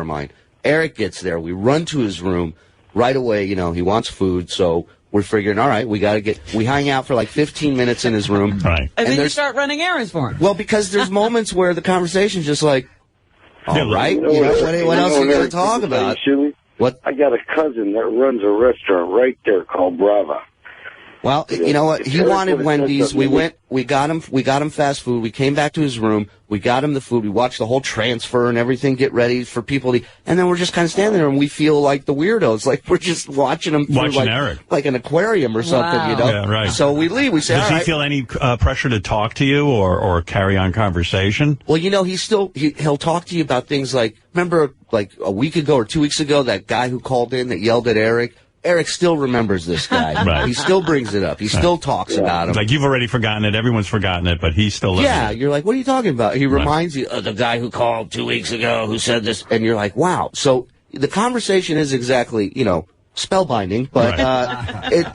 our mind. Eric gets there. We run to his room right away. You know, he wants food, so we're figuring, all right, we hang out for like 15 minutes in his room. Right. And then you start running errands for him. Well, because there's moments where the conversation's just like, all right, what else are you going to talk about? What? I got a cousin that runs a restaurant right there called Brava. Well, you know what? He wanted Wendy's. We got him fast food. We came back to his room. We got him the food. We watched the whole transfer and everything get ready for people to, and then we're just kind of standing there and we feel like the weirdos. Like we're just watching him through Eric. Like an aquarium or something, you know? Yeah, right. So we leave. We say, Does he feel any pressure to talk to you or carry on conversation? Well, you know, he'll talk to you about things like, remember like a week ago or 2 weeks ago, that guy who called in that yelled at Eric? Eric still remembers this guy. Right. He still brings it up. He still talks about him. Like, you've already forgotten it. Everyone's forgotten it, but he still lives it. You're like, what are you talking about? He reminds you of the guy who called 2 weeks ago who said this. And you're like, wow. So the conversation is exactly, you know, spellbinding, but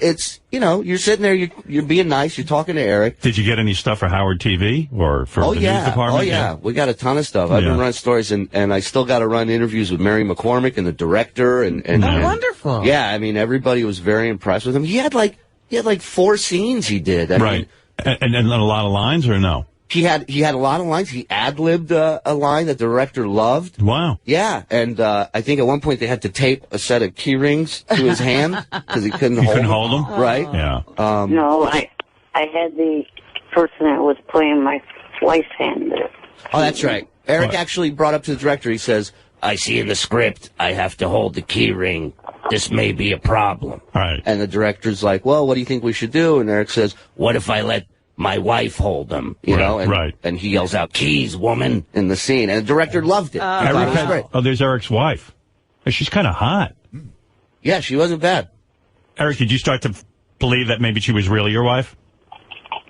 it's, you know, you're sitting there, you're being nice, you're talking to Eric. Did you get any stuff for Howard TV or for the news department? Oh, yeah. We got a ton of stuff. I've been running stories, and I still got to run interviews with Mary McCormick and the director. And wonderful. Yeah, I mean, everybody was very impressed with him. He had like 4 scenes he did. I mean, and a lot of lines, or no? He had a lot of lines. He ad-libbed a line that the director loved. Wow. Yeah, and I think at one point they had to tape a set of key rings to his hand because he couldn't hold them. Right? Yeah. No, I had the person that was playing my wife's hand there. Oh, that's right. Eric actually brought up to the director, he says, I see in the script I have to hold the key ring. This may be a problem. Right. And the director's like, well, what do you think we should do? And Eric says, what if I let my wife hold them, you know? And he yells out, keys, woman, in the scene. And the director loved it. There's Eric's wife. She's kind of hot. Yeah, she wasn't bad. Eric, did you start to believe that maybe she was really your wife?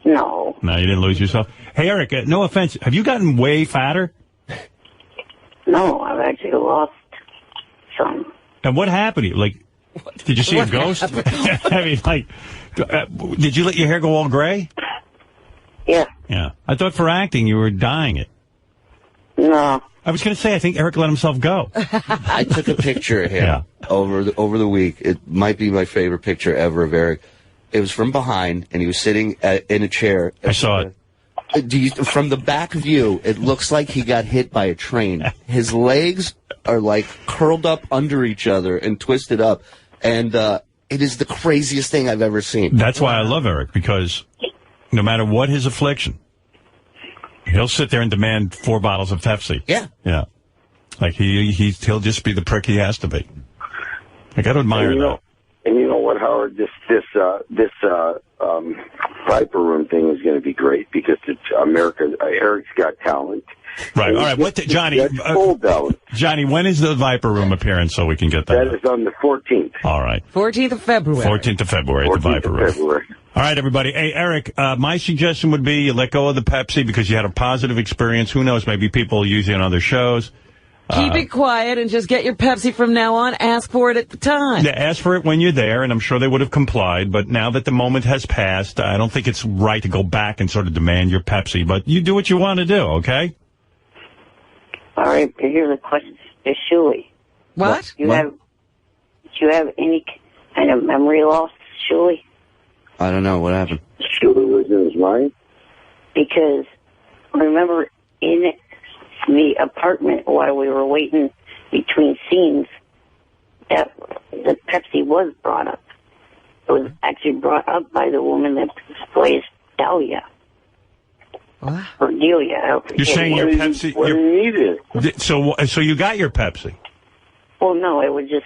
No. No, you didn't lose yourself. Hey, Eric, no offense. Have you gotten way fatter? No, I've actually lost some. And what happened to you? Like, did you see a ghost? I mean, like, did you let your hair go all gray? Yeah. Yeah. I thought for acting you were dyeing it. No. I was going to say, I think Eric let himself go. I took a picture of him over the week. It might be my favorite picture ever of Eric. It was from behind, and he was sitting in a chair. I saw it. From the back view, it looks like he got hit by a train. His legs are like curled up under each other and twisted up. And it is the craziest thing I've ever seen. That's why I love Eric, because no matter what his affliction, he'll sit there and demand 4 bottles of Pepsi. Yeah. Yeah. Like, he'll just be the prick he has to be. I got to admire that. And you know what, Howard? This Viper Room thing is going to be great because it's America. Eric's Got Talent. Right. All right. Johnny, when is the Viper Room appearance so we can get that? That is on the 14th. All right. 14th of February. 14th of February at the Viper Room. All right, everybody. Hey, Eric, my suggestion would be you let go of the Pepsi because you had a positive experience. Who knows? Maybe people will use it on other shows. Keep it quiet and just get your Pepsi from now on. Ask for it at the time. Yeah, ask for it when you're there, and I'm sure they would have complied. But now that the moment has passed, I don't think it's right to go back and sort of demand your Pepsi. But you do what you want to do, okay? All right, here's a question to Shuey. What? Do you have any kind of memory loss, Shuey? I don't know. What happened? Shuey was in his mind? Because I remember in the apartment while we were waiting between scenes that the Pepsi was brought up. It was actually brought up by the woman that plays Dahlia. What? Or Delia. You're saying your Pepsi... What do you need it? So you got your Pepsi? Well, no, it was just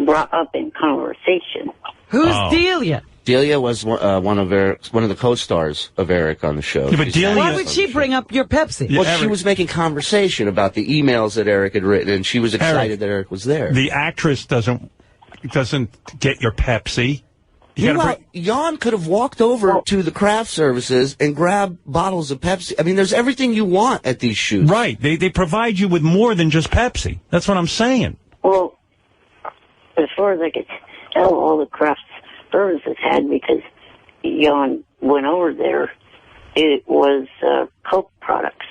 brought up in conversation. Who's Delia? Delia was one of the co-stars of Eric on the show. Yeah, but Delia, why would she bring up your Pepsi? Well, she was making conversation about the emails that Eric had written, and she was excited that Eric was there. The actress doesn't get your Pepsi. Jan could have walked over to the craft services and grabbed bottles of Pepsi. I mean, there's everything you want at these shoots. Right. They provide you with more than just Pepsi. That's what I'm saying. Well, as far as I could tell, all the craft services had, because Jan went over there, it was Coke products.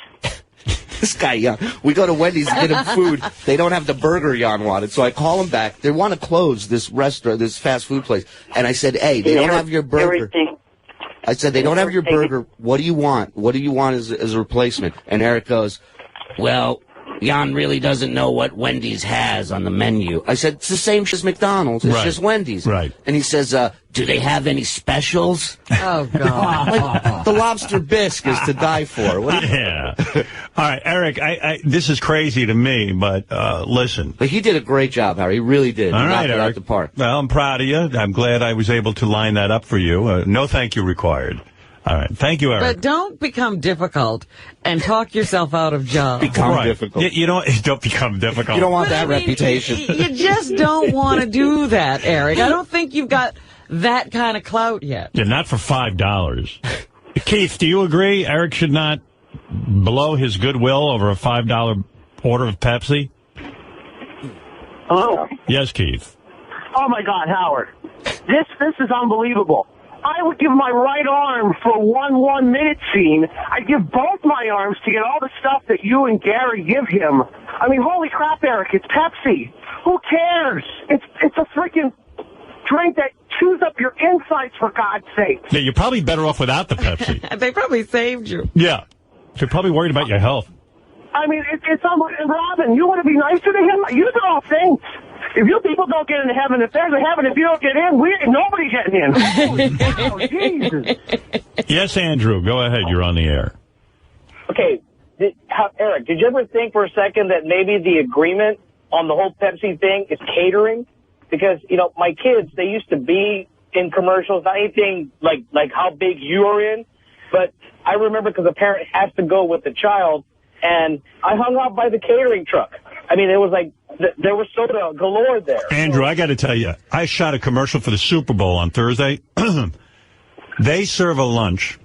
This guy, Jan, we go to Wendy's to get him food. They don't have the burger Jan wanted. So I call him back. They want to close this restaurant, this fast food place. And I said, hey, they don't have your burger. I said, they don't have your burger. What do you want? What do you want as a replacement? And Eric goes, well, Jan really doesn't know what Wendy's has on the menu. I said, it's the same as McDonald's. It's just Wendy's. Right. And he says, do they have any specials? Oh, God. Like, the lobster bisque is to die for. Yeah. All right, Eric, this is crazy to me, but listen. But he did a great job, Harry. He really did. All he right, knocked it Eric. out the park. Well, I'm proud of you. I'm glad I was able to line that up for you. No thank you required. All right. Thank you, Eric. But don't become difficult and talk yourself out of jobs. Become difficult. You don't become difficult. You don't want that reputation. You just don't want to do that, Eric. I don't think you've got that kind of clout yet. Yeah, not for $5. Keith, do you agree Eric should not blow his goodwill over a $5 order of Pepsi? Hello? Yes, Keith. Oh, my God, Howard. This is unbelievable. I would give my right arm for one 1-minute scene. I'd give both my arms to get all the stuff that you and Gary give him. I mean, holy crap, Eric, it's Pepsi. Who cares? It's a freaking drink that chews up your insides, for God's sake. Yeah, you're probably better off without the Pepsi. They probably saved you. Yeah. They're probably worried about your health. I mean, it's unbelievable. Robin, you want to be nicer to him? You all think. If you people don't get into heaven, if there's a heaven, if you don't get in, nobody's getting in. Oh, Jesus. Yes, Andrew, go ahead. You're on the air. Okay, Eric, did you ever think for a second that maybe the agreement on the whole Pepsi thing is catering? Because, you know, my kids, they used to be in commercials, not anything like how big you are in, but I remember because a parent has to go with the child, and I hung out by the catering truck. I mean, it was like, there was soda galore there. Andrew, I got to tell you, I shot a commercial for the Super Bowl on Thursday. They serve a lunch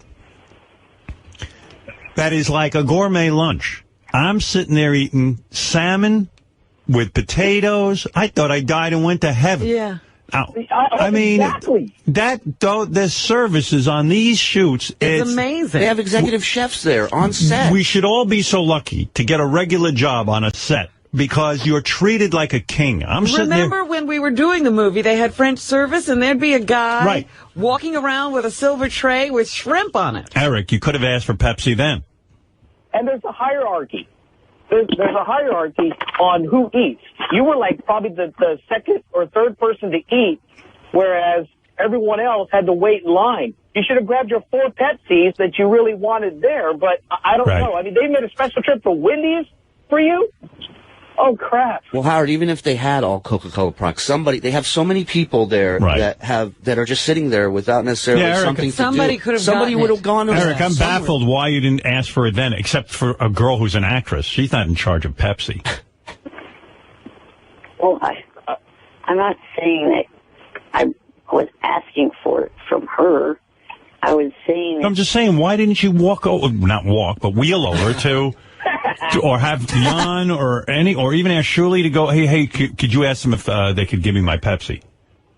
that is like a gourmet lunch. I'm sitting there eating salmon with potatoes. I thought I died and went to heaven. Yeah. Now, I mean, exactly. the services on these shoots, it's amazing. They have executive chefs there on set. We should all be so lucky to get a regular job on a set because you're treated like a king. I'm sitting there. Remember when we were doing the movie, they had French service, and there'd be a guy walking around with a silver tray with shrimp on it. Eric, you could have asked for Pepsi then. And there's a hierarchy. There's a hierarchy on who eats. You were like probably the second or third person to eat, whereas everyone else had to wait in line. You should have grabbed your 4 Pepsis that you really wanted there, but I don't know. I mean, they made a special trip for Wendy's for you? Oh, crap. Well, Howard, even if they had all Coca-Cola products, they have so many people there that are just sitting there without necessarily something to do. Somebody would have gone to Eric, I'm baffled why you didn't ask for it then, except for a girl who's an actress. She's not in charge of Pepsi. Well, I'm not saying that I was asking for it from her. I was saying that... I'm just saying, why didn't you wheel over to... or have Jan or even ask Shirley to go, hey, could you ask them if they could give me my Pepsi?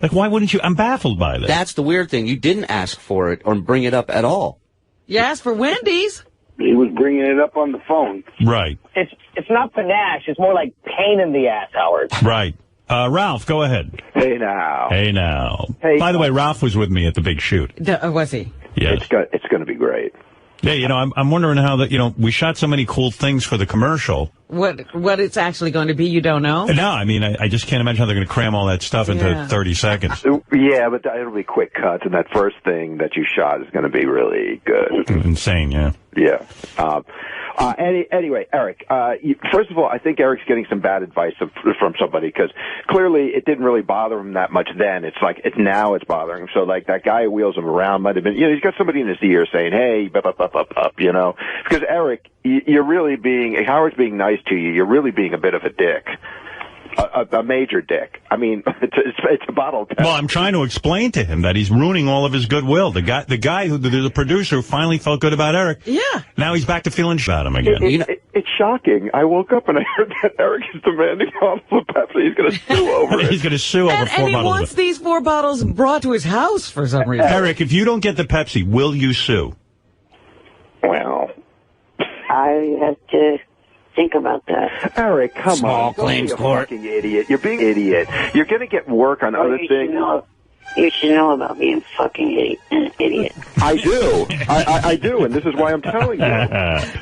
Like, why wouldn't you? I'm baffled by this. That's the weird thing. You didn't ask for it or bring it up at all. You asked for Wendy's. He was bringing it up on the phone. Right. It's not panache. It's more like pain in the ass, Howard. Right. Ralph, go ahead. Hey, now. Hey, by the way, Ralph was with me at the big shoot. Was he? Yes. It's going to be great. Yeah, I'm wondering how we shot so many cool things for the commercial. What it's actually going to be, you don't know? No, I mean, I just can't imagine how they're going to cram all that stuff into 30 seconds. Yeah, but it'll be quick cuts, and that first thing that you shot is going to be really good. Insane, yeah. Yeah. Anyway, Eric, first of all, I think Eric's getting some bad advice from somebody, because clearly it didn't really bother him that much then. It's like, now it's bothering him. So, like, that guy who wheels him around might have been, he's got somebody in his ear saying, hey, up, Because, Eric, you're really Howard's being nice to you. You're really being a bit of a dick. A major dick. I mean, it's a bottle of Pepsi. Well, I'm trying to explain to him that he's ruining all of his goodwill. The guy who the producer who finally felt good about Eric. Yeah. Now he's back to feeling about him again. It's shocking. I woke up and I heard that Eric is demanding bottles of Pepsi. He's going to sue over it. He's going to sue over 4 bottles. And he wants these 4 bottles brought to his house for some reason. Eric, if you don't get the Pepsi, will you sue? Well, I have to think about that. Eric, come Small on. claims Don't be a court. fucking idiot. You're being an idiot. You're going to get work on other things. You should know about being fucking idiot. I do. I do, and this is why I'm telling you.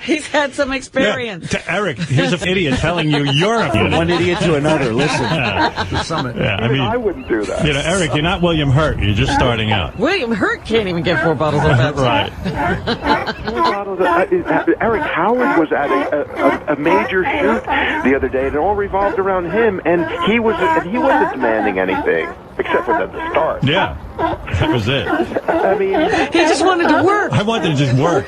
He's had some experience. Yeah, to Eric, here's an idiot telling you you're a idiot. One idiot to another. Listen. The summit. Yeah, I wouldn't do that. You know, Eric, you're not William Hurt. You're just starting out. William Hurt can't even get 4 bottles of Pepsi. Right. Eric Howard was at a major shoot the other day, and it all revolved around him, and he wasn't demanding anything except for the start. Yeah, that was it. I mean, He just wanted to work. I wanted to just work.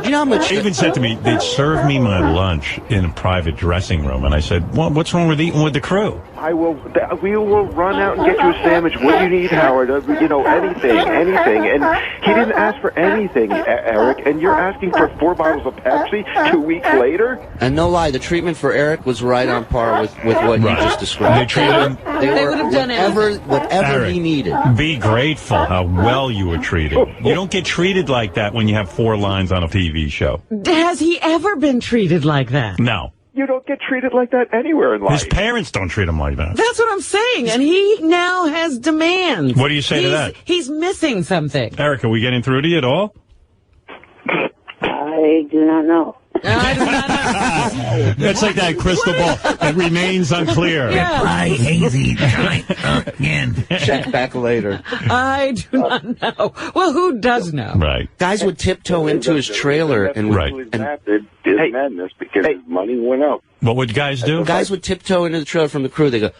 You know how much? He even said to me, they'd serve me my lunch in a private dressing room, and I said, well, what's wrong with eating with the crew? We will run out and get you a sandwich. What do you need, Howard? Anything. And he didn't ask for anything, Eric, and you're asking for 4 bottles of Pepsi 2 weeks later? And no lie, the treatment for Eric was right on par with what you just described. They treated him. They would have done whatever Eric, he needed. Be grateful how well you were treated. You don't get treated like that when you have 4 lines on a TV show. Has he ever been treated like that? No. You don't get treated like that anywhere in life. His parents don't treat him like that. That's what I'm saying. And he now has demands. What do you say to that? He's missing something. Eric, are we getting through to you at all? I do not know. I do not know. It's like that crystal ball. It remains unclear. Yeah. Hazy, again. Check back later. I do not know. Well, who does know? Right. Guys would tiptoe into his trailer and Right. His madness because his money went up. What would guys do? Guys would tiptoe into the trailer from the crew. They go,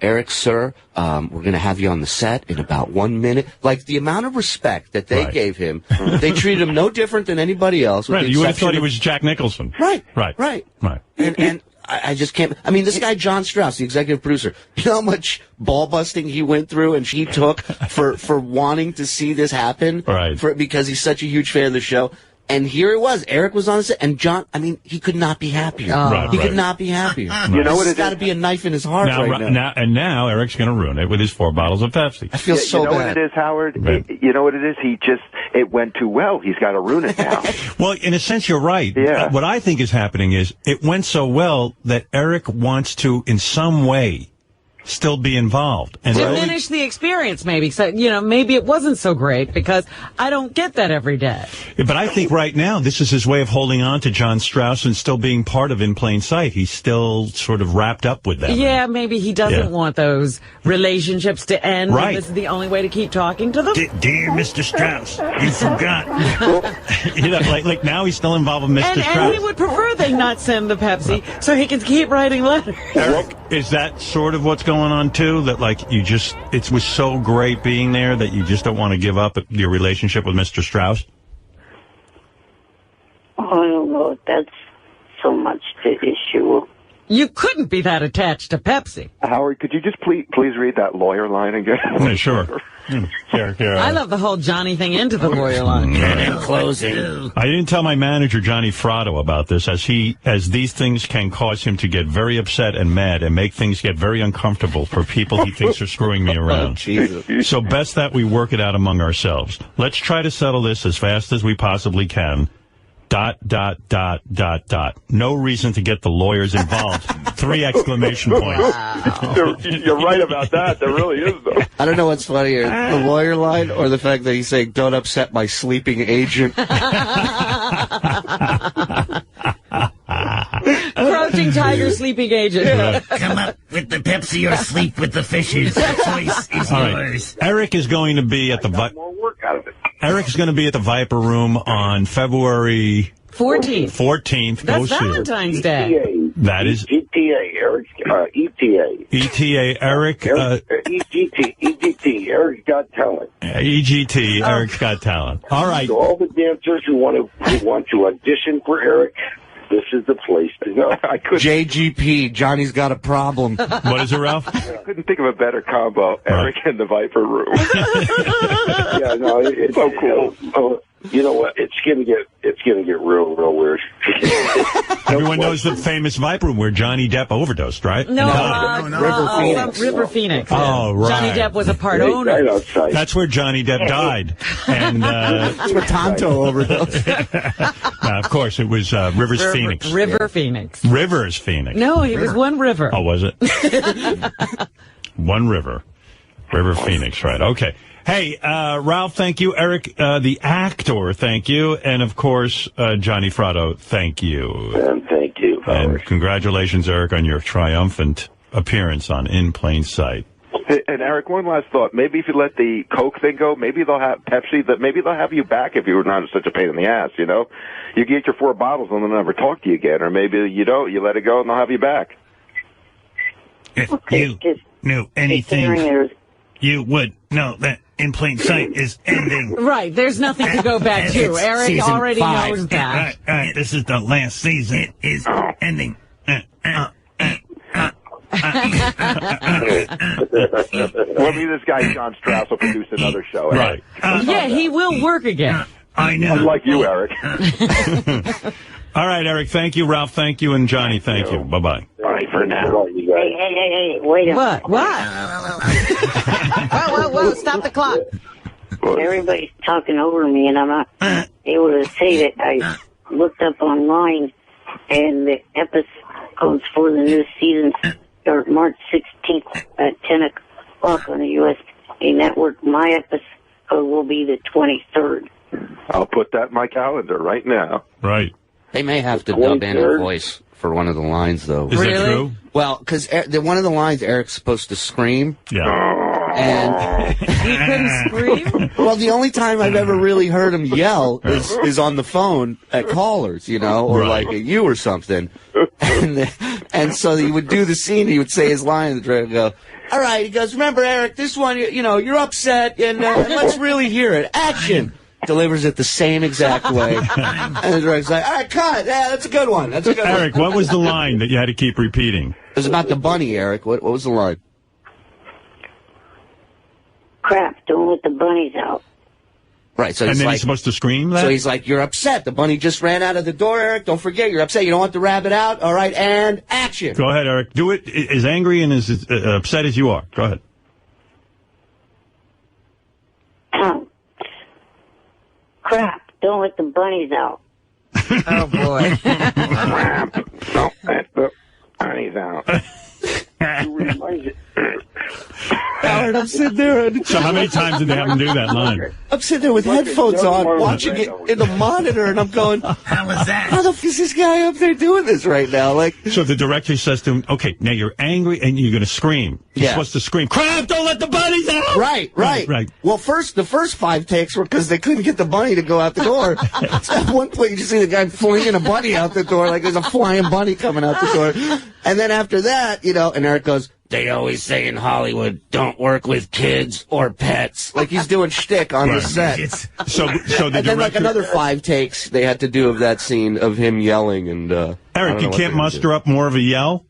Eric, sir, we're going to have you on the set in about 1 minute. Like, the amount of respect that they gave him, they treated him no different than anybody else. Right. You would have thought he was Jack Nicholson. Right. Right. Right. Right. And I just can't. I mean, this guy, John Strauss, the executive producer, you know how much ball busting he went through and he took for wanting to see this happen? Right. Because he's such a huge fan of the show. And here it was. Eric was on the set, and John, I mean, he could not be happier. He could not be happier. You know what? It's got to be a knife in his heart right now. Now Eric's going to ruin it with his 4 bottles of Pepsi. I feel so you know bad. what it is, Howard? Right. You know what it is? It went too well. He's got to ruin it now. Well, in a sense, you're right. Yeah. What I think is happening is it went so well that Eric wants to, in some way, still be involved. And Diminish the experience, maybe. So, maybe it wasn't so great because I don't get that every day. But I think right now, this is his way of holding on to John Strauss and still being part of In Plain Sight. He's still sort of wrapped up with them. Yeah, maybe he doesn't want those relationships to end. Right. And this is the only way to keep talking to them. Dear Mr. Strauss, you forgot. Like now he's still involved with Mr. Strauss. And he would prefer they not send the Pepsi so he can keep writing letters. Eric, is that sort of what's going on too? That like it was so great being there that you just don't want to give up your relationship with Mr. Strauss? I don't know if that's so much the issue. You couldn't be that attached to Pepsi. Howard, could you just please read that lawyer line again? Yeah, sure. Here. I love the whole Johnny thing into the lawyer line. And closing. I didn't tell my manager, Johnny Fratto, about this, as these things can cause him to get very upset and mad and make things get very uncomfortable for people he thinks are screwing me around. Jesus. So best that we work it out among ourselves. Let's try to settle this as fast as we possibly can. ... No reason to get the lawyers involved. 3 exclamation points. Wow. You're right about that. There really is, though. I don't know what's funnier, the lawyer line or the fact that he's saying, don't upset my sleeping agent. Crouching tiger, sleeping agent. Yeah. Come up with the Pepsi or sleep with the fishes. The choice is yours. Eric is going to be at the More work out of it. Eric's going to be at the Viper Room on February 14th. That's Valentine's Day. That is ETA, Eric. ETA. ETA, Eric. EGT, Eric's Got Talent. EGT, Eric's Got Talent. All right. So all the dancers who want to audition for Eric, this is the place to go. JGP, Johnny's got a problem. What is it, Ralph? I couldn't think of a better combo, Eric and the Viper Room. Yeah, no, it's so cool. You know what? It's gonna get real weird. Everyone knows the famous Viper Room where Johnny Depp overdosed, right? No, River Phoenix. Oh, right. Johnny Depp was a part owner. Right outside. That's where Johnny Depp died. And That's where Tonto overdosed. of course, it was Rivers Phoenix. River Phoenix. Rivers Phoenix. No, it was one river. Oh, was it? One river. River Phoenix, right. Okay. Hey, Ralph, thank you. Eric, the actor, thank you. And, of course, Johnny Fratto, thank you. And thank you, Howard. And congratulations, Eric, on your triumphant appearance on In Plain Sight. Hey, and Eric, one last thought. Maybe if you let the Coke thing go, maybe they'll have Pepsi. That maybe they'll have you back if you were not such a pain in the ass. You know, you get your 4 bottles and they'll never talk to you again, or maybe you don't. You let it go and they'll have you back. If you knew anything, you would know that In Plain Sight is ending. Right, there's nothing to go back to. Eric already knows that. Right, this is the last season. It is ending. Maybe this guy John Strauss will produce another show. Right. Yeah, he will work again. I know. Unlike you, Eric. All right, Eric, thank you. Ralph, thank you. And Johnny, thank you. Bye-bye. Bye for now. Hey, wait a minute. What? Whoa, stop the clock. Everybody's talking over me, and I'm not able to say that I looked up online, and the episodes for the new season start March 16th at 10 o'clock on the USA Network. My episode will be the 23rd. I'll put that in my calendar right now. Right. They may have to dub in a voice for one of the lines, though. Is that true? Well, because one of the lines, Eric's supposed to scream. Yeah. And he couldn't scream? Well, the only time I've ever really heard him yell is on the phone at callers, you know, or like at you or something. And so he would do the scene, he would say his line, and the director would go, all right, he goes, remember, Eric, this one, you know, you're upset, and let's really hear it. Action. Delivers it the same exact way. And the director's like, all right, cut. Yeah, that's a good one. That's a good one. Eric, what was the line that you had to keep repeating? It was about the bunny, Eric. What was the line? Crap, don't let the bunnies out. Right, so and then he's supposed to scream that? So he's like, you're upset. The bunny just ran out of the door, Eric. Don't forget, you're upset. You don't want the rabbit out. All right, and action. Go ahead, Eric. Do it as angry and as upset as you are. Go ahead. Crap, don't let the bunnies out. Oh, boy. Crap, don't let the bunnies out. Howard, I'm sitting there. So how many times did they have him do that line? I'm sitting there with headphones on, watching it in the monitor, and I'm going, How was that? how the f is this guy up there doing this right now? Like, So the director says to him, okay, now you're angry and you're going to scream. You're supposed to scream, crap, don't let the bunnies out! Right. Well, the first 5 takes were because they couldn't get the bunny to go out the door. So at one point, you just see the guy flinging a bunny out the door, like there's a flying bunny coming out the door. And then after that, you know, and Eric goes, they always say in Hollywood, don't work with kids or pets. Like he's doing shtick on the set. So the And then director... like another 5 takes they had to do of that scene of him yelling. And Eric, you can't muster up more of a yell?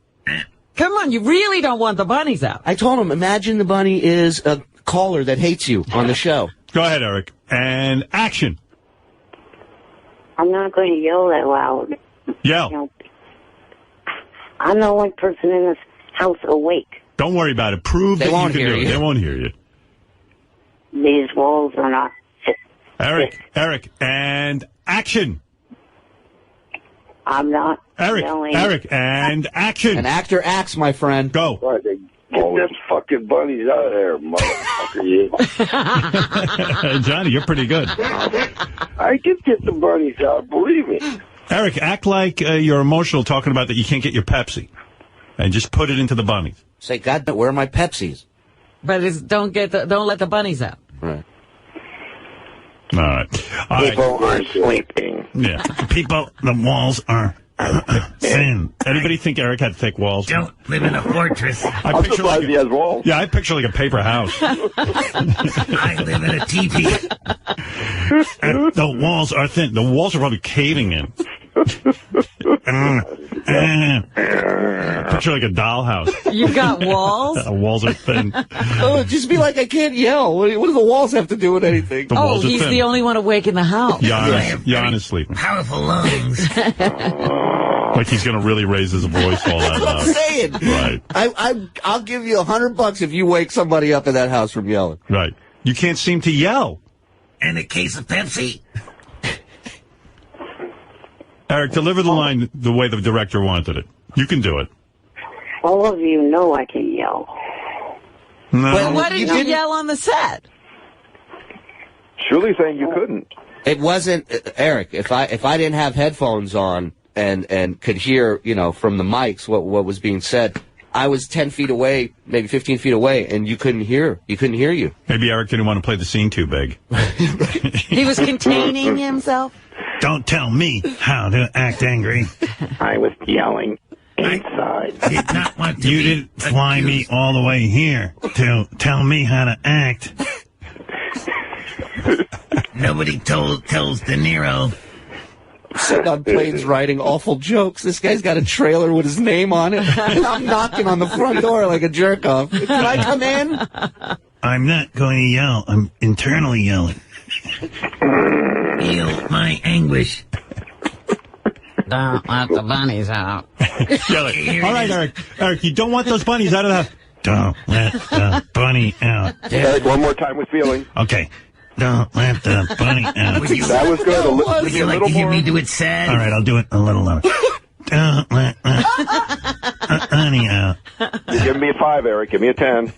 Come on, you really don't want the bunnies out. I told him, imagine the bunny is a caller that hates you on the show. Go ahead, Eric. And action. I'm not going to yell that loud. Yell. You know, I'm the only person in this house awake. Don't worry about it. Prove They that won't you can hear do it. you. They won't hear you. These walls are not... Eric, and action. I'm not yelling. Eric, and action. An actor acts, my friend. Go. Get them fucking bunnies out of there, motherfucker, you. Johnny, you're pretty good. I can get the bunnies out, believe me. Eric, act like you're emotional talking about that you can't get your Pepsi. And just put it into the bunnies. Say, God, where are my Pepsis? But don't let the bunnies out. Right. All right. People are sleeping. Yeah. People, the walls are thin. Anybody think Eric had thick walls? Don't live in a fortress. I'm surprised he has walls. Yeah, I picture like a paper house. I live in a teepee. The walls are thin. The walls are probably caving in. Picture like a dollhouse. You've got walls? Walls are thin. Oh, just be like, I can't yell. What do the walls have to do with anything? The walls are he's thin. the only one awake in the house. Jan is sleeping. Powerful lungs. Like he's going to really raise his voice all that That's what I'm saying. Right. I'll give you $100 if you wake somebody up in that house from yelling. Right. You can't seem to yell. And a case of Pepsi. Eric, deliver the line the way the director wanted it. You can do it. All of you know I can yell. No. Well, why did you yell on the set? Shirley's saying you couldn't. It wasn't, Eric, if I didn't have headphones on and could hear, from the mics what was being said, I was 10 feet away, maybe 15 feet away, and you couldn't hear you. Maybe Eric didn't want to play the scene too big. He was containing himself? Don't tell me how to act angry. I was yelling inside. I did not want to. You didn't fly me all the way here to tell me how to act. Nobody tells De Niro. Sitting on planes writing awful jokes. This guy's got a trailer with his name on it. And I'm knocking on the front door like a jerk off. Can I come in? I'm not going to yell. I'm internally yelling. Feel my anguish. Don't let the bunnies out. All right, Eric. Eric, you don't want those bunnies out of the house. Don't let the bunny out. Eric, one more time with feeling. Okay. Don't let the bunny out. That was good. Would you like to hear me do it sad? All right, I'll do it a little louder. Don't let the bunny out. You're giving me a 5, Eric. Give me a 10.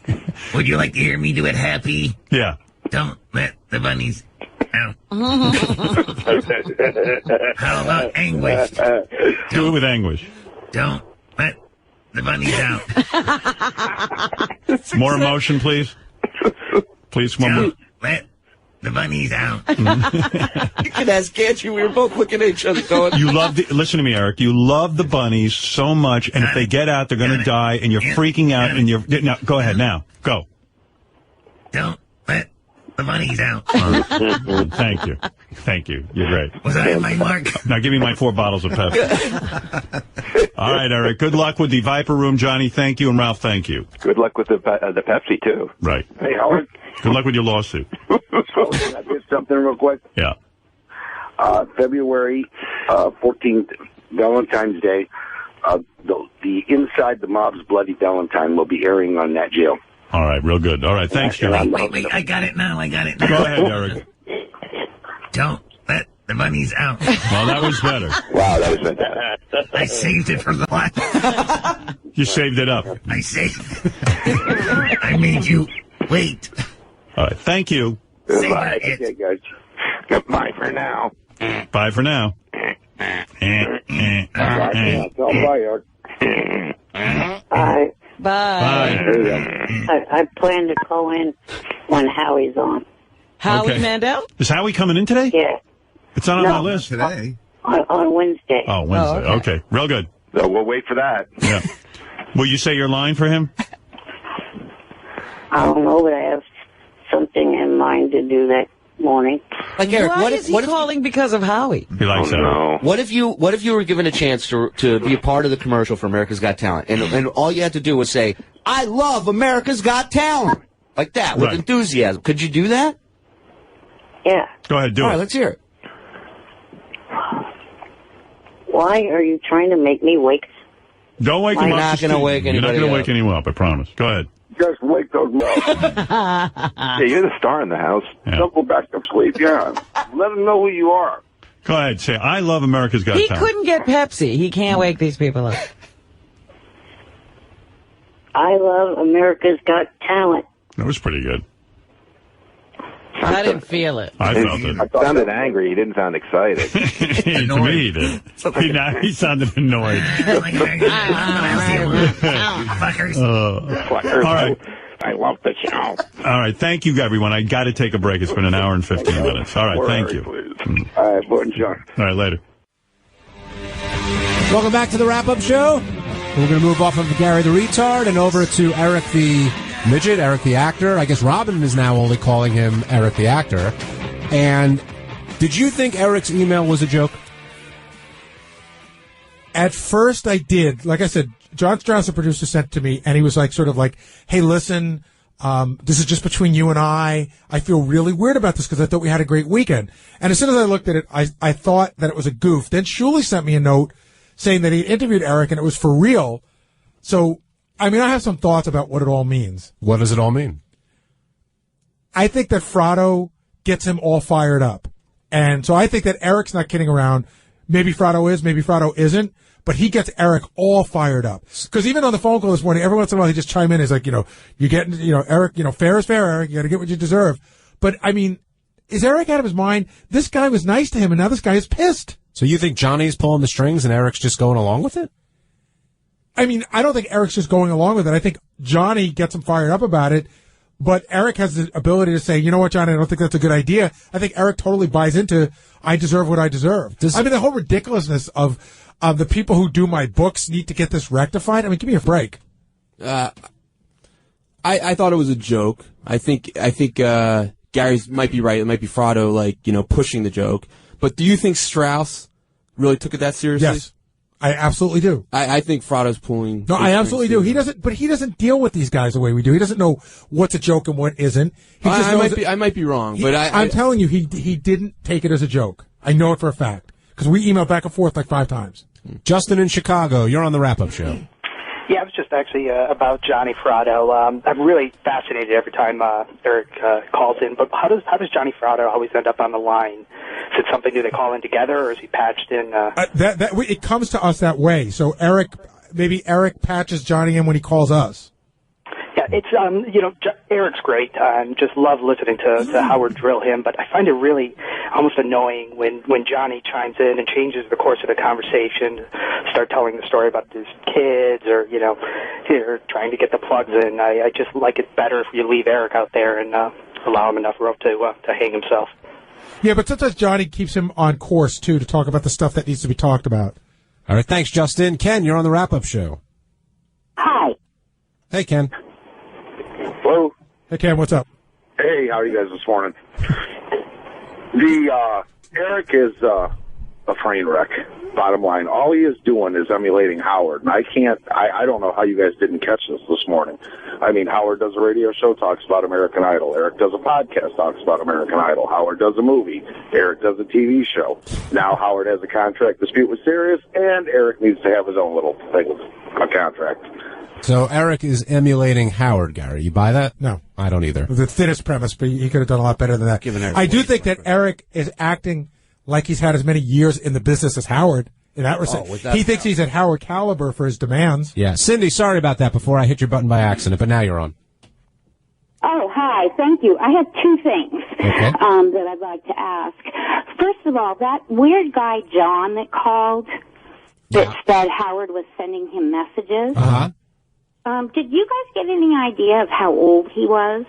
Would you like to hear me do it happy? Yeah. Don't let the bunnies out. How about anguish? Do it with anguish. Don't let the bunnies out. More emotion, please. Please, one more. Don't let the bunnies out. You can ask, can't you? We were both looking at each other going... Listen to me, Eric. You love the bunnies so much, and if they get out, they're going to die, and you're freaking out, and you're... Now, go ahead, now. Go. Don't let the bunnies out. Thank you. Thank you. You're great. Was I on my mark? Now give me my 4 bottles of Pepsi. All right, Eric. Good luck with the Viper Room, Johnny. Thank you, and Ralph, thank you. Good luck with the Pepsi, too. Right. Hey, Howard. Good luck with your lawsuit. Can I get something real quick? Yeah. February 14th, Valentine's Day, the Inside the Mob's Bloody Valentine will be airing on Nat Geo. All right, real good. All right, thanks, Johnny. Wait, I got it now. Go ahead, Eric. Don't let the bunnies out. Well, that was better. Wow, that was fantastic. I saved it for the last. You saved it up. I saved it. I made you wait. All right, thank you. Goodbye. Okay, guys. Goodbye for now. Bye for now. Bye, Eric. Bye. Bye. I plan to call in when Howie's on. Howie Okay. Mandel? Is Howie coming in today? Yeah, It's not on my list. Today. on Wednesday. Oh, Wednesday. Okay, real good. So we'll wait for that. Yeah. Will you say your line for him? I don't know, but I have something in mind to do that morning. Like, Eric, Why is he calling because of Howie? He likes that. No. What if you were given a chance to be a part of the commercial for America's Got Talent, and all you had to do was say, "I love America's Got Talent," like that, with enthusiasm. Could you do that? Yeah. Go ahead, do All it. right, let's hear it. Why are you trying to make me wake? Don't wake him up. You're not going to wake You're not anybody going to up. wake anyone up, I promise. Go ahead. Just wake those up. Yeah, you're the star in the house. Yeah. Don't go back to sleep. Yeah. Let them know who you are. Go ahead. Say, I love America's Got He Talent. couldn't get Pepsi. He can't wake these people up. I love America's Got Talent. That was pretty good. I didn't feel it. I felt it. He sounded angry. He didn't sound excited. To me, he did. He sounded annoyed. Fuckers. All right. I love the show. All right. Thank you, everyone. I got to take a break. It's been an hour and 15 minutes. All right. Thank you. All right, bonjour. All right. Later. Welcome back to the wrap-up show. We're going to move off of Gary the Retard and over to Eric the Midget, Eric the Actor. I guess Robin is now only calling him Eric the Actor. And did you think Eric's email was a joke? At first I did. Like I said, John Strauss, the producer, sent it to me, and he was like, sort of like, hey, listen, this is just between you and I. I feel really weird about this because I thought we had a great weekend. And as soon as I looked at it, I thought that it was a goof. Then Shuli sent me a note saying that he interviewed Eric and it was for real. So, I mean, I have some thoughts about what it all means. What does it all mean? I think that Fratto gets him all fired up. And so I think that Eric's not kidding around. Maybe Fratto is, maybe Fratto isn't, but he gets Eric all fired up. Because even on the phone call this morning, every once in a while he just chime in. He's like, you're getting, Eric, fair is fair, Eric. You got to get what you deserve. But, I mean, is Eric out of his mind? This guy was nice to him, and now this guy is pissed. So you think Johnny's pulling the strings and Eric's just going along with it? I mean, I don't think Eric's just going along with it. I think Johnny gets him fired up about it, but Eric has the ability to say, you know what, Johnny, I don't think that's a good idea. I think Eric totally buys into, I deserve what I deserve. I mean, the whole ridiculousness of the people who do my books need to get this rectified. I mean, give me a break. I thought it was a joke. I think Gary's might be right. It might be Fratto, pushing the joke. But do you think Strauss really took it that seriously? Yes. I absolutely do. I think Fratto's pulling. No, I absolutely do. He doesn't deal with these guys the way we do. He doesn't know what's a joke and what isn't. He just I might be wrong, but I'm telling you, he didn't take it as a joke. I know it for a fact because we emailed back and forth like 5 times. Justin in Chicago, you're on the wrap-up show. Yeah, it was just actually about Johnny Fratto. I'm really fascinated every time Eric calls in. But how does Johnny Fratto always end up on the line? Is it something, do they call in together, or is he patched in? It comes to us that way. So maybe Eric patches Johnny in when he calls us. Yeah, it's Eric's great. Just love listening to Howard drill him, but I find it really almost annoying when Johnny chimes in and changes the course of the conversation, start telling the story about his kids or trying to get the plugs in. I just like it better if you leave Eric out there and allow him enough rope to hang himself. Yeah, but sometimes Johnny keeps him on course too to talk about the stuff that needs to be talked about. All right, thanks, Justin. Ken, you're on the wrap-up show. Hi. Hey, Ken. Hello. Hey, Ken, what's up? Hey, how are you guys this morning? Eric is a train wreck. Bottom line, all he is doing is emulating Howard, and I don't know how you guys didn't catch this morning. I mean, Howard does a radio show, talks about American Idol. Eric does a podcast, talks about American Idol. Howard does a movie. Eric does a TV show. Now Howard has a contract dispute with Sirius, and Eric needs to have his own little thing with a contract. So Eric is emulating Howard, Gary. You buy that? No. I don't either. The thinnest premise, but he could have done a lot better than that. I do think that Eric is acting like he's had as many years in the business as Howard. In that respect, he thinks he's at Howard caliber for his demands. Yeah. Cindy, sorry about that before I hit your button by accident, but now you're on. Oh, hi. Thank you. I have 2 things that I'd like to ask. First of all, that weird guy John that called that said Howard was sending him messages. Uh-huh. Did you guys get any idea of how old he was?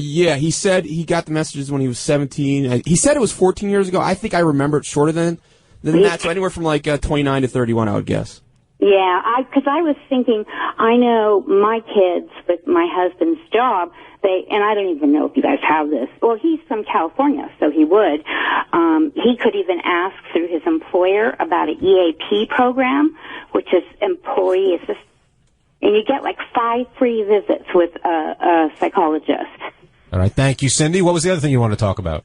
Yeah, he said he got the messages when he was 17. He said it was 14 years ago. I think I remember it shorter than that, so anywhere from 29 to 31, I would guess. Yeah, because I was thinking, I know my kids with my husband's job, and I don't even know if you guys have this. Well, he's from California, so he would. He could even ask through his employer about an EAP program, which is employee assistance. And you get 5 free visits with a psychologist. All right. Thank you, Cindy. What was the other thing you want to talk about?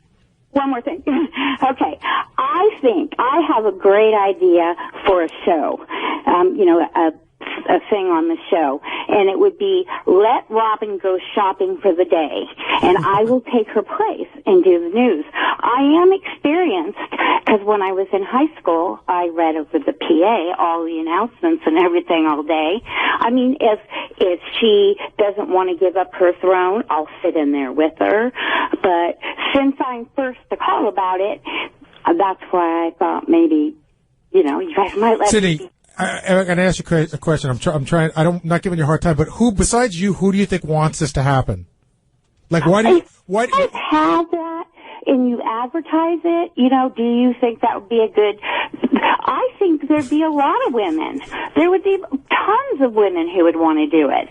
One more thing. Okay. I think I have a great idea for a show, a thing on the show, and it would be let Robin go shopping for the day, and I will take her place and do the news. I am experienced because when I was in high school, I read over the PA all the announcements and everything all day. I mean, if she doesn't want to give up her throne, I'll sit in there with her. But since I'm first to call about it, that's why I thought maybe, you guys might let me. Eric, I'm going to ask you a question. I'm not giving you a hard time, but besides you, who do you think wants this to happen? Why do you have that and you advertise it? Do you think that would be a good? I think there'd be a lot of women. There would be tons of women who would want to do it.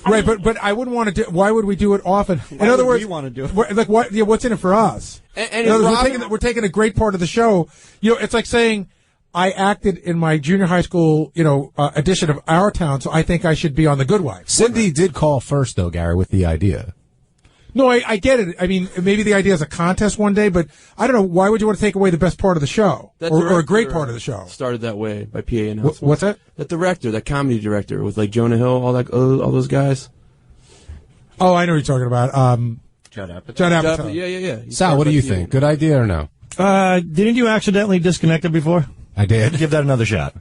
Right, but I wouldn't want to do. Why would we do it often? In other words, we want to do it? What's in it for us? And in other words, we're taking a great part of the show. It's like saying, I acted in my junior high school, edition of Our Town, so I think I should be on The Good Wife. Cindy did call first, though, Gary, with the idea. No, I get it. I mean, maybe the idea is a contest one day, but I don't know. Why would you want to take away the best part of the show? Or a great part of the show? Started that way by PA announcement. What's that? That comedy director with like Jonah Hill, all those guys. Oh, I know what you're talking about. Judd Apatow. Judd Apatow. Yeah. Sal, what do you think? Good idea or no? Didn't you accidentally disconnect it before? I did. Give that another shot.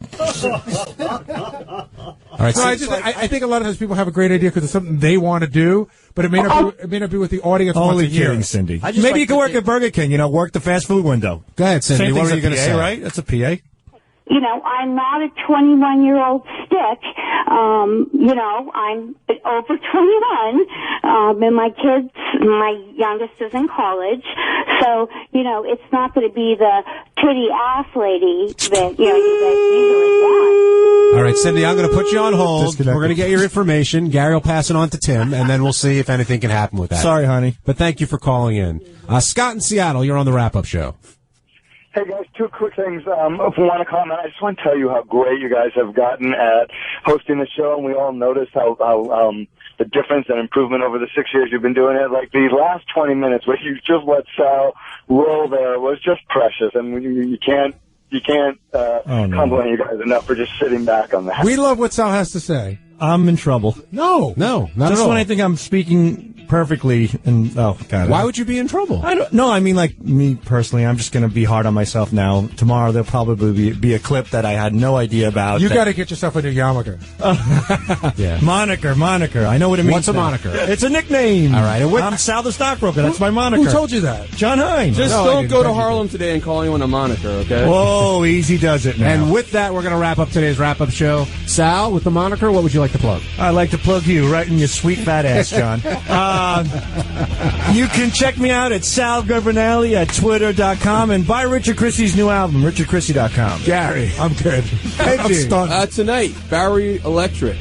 All right. No, I think a lot of times people have a great idea because it's something they want to do, but it may not be what the audience wants Only to hear. kidding, Cindy. Maybe you can work at Burger King. Work the fast food window. Go ahead, Cindy. Same what thing's were you going to say? Right? That's a PA. I'm not a 21-year-old stick. I'm over 21, and my youngest is in college. So, it's not going to be the titty ass lady that, you guys usually want. All right, Cindy, I'm going to put you on hold. We're going to get your information. Gary will pass it on to Tim, and then we'll see if anything can happen with that. Sorry, honey. But thank you for calling in. Scott in Seattle, you're on the wrap-up show. Hey guys, two quick things. If you want to comment, I just want to tell you how great you guys have gotten at hosting the show, and we all noticed how the difference and improvement over the 6 years you've been doing it. Like the last 20 minutes where you just let Sal roll there was just precious, and you can't compliment you guys enough for just sitting back on that. We love what Sal has to say. I'm in trouble. No, not at all. Just when I think I'm speaking perfectly, and why would you be in trouble? I don't know. I mean, like me personally, I'm just going to be hard on myself now. Tomorrow there'll probably be a clip that I had no idea about. You got to get yourself a new yarmulke. Yeah. Moniker. I know what it means. What's a moniker? It's a nickname. All right. I'm Sal the Stockbroker. That's my moniker. Who told you that? John Hines. Just don't go to Harlem today and call anyone a moniker, okay? Whoa, easy does it now. And with that, we're going to wrap up today's wrap-up show. Sal, with the moniker, what would you like to plug? I'd like to plug you right in your sweet fat ass, John. You can check me out at Sal Governale at Twitter.com and buy Richard Christie's new album, RichardChristie.com. Gary, I'm good. I'm stunned. Tonight, Barry Electric.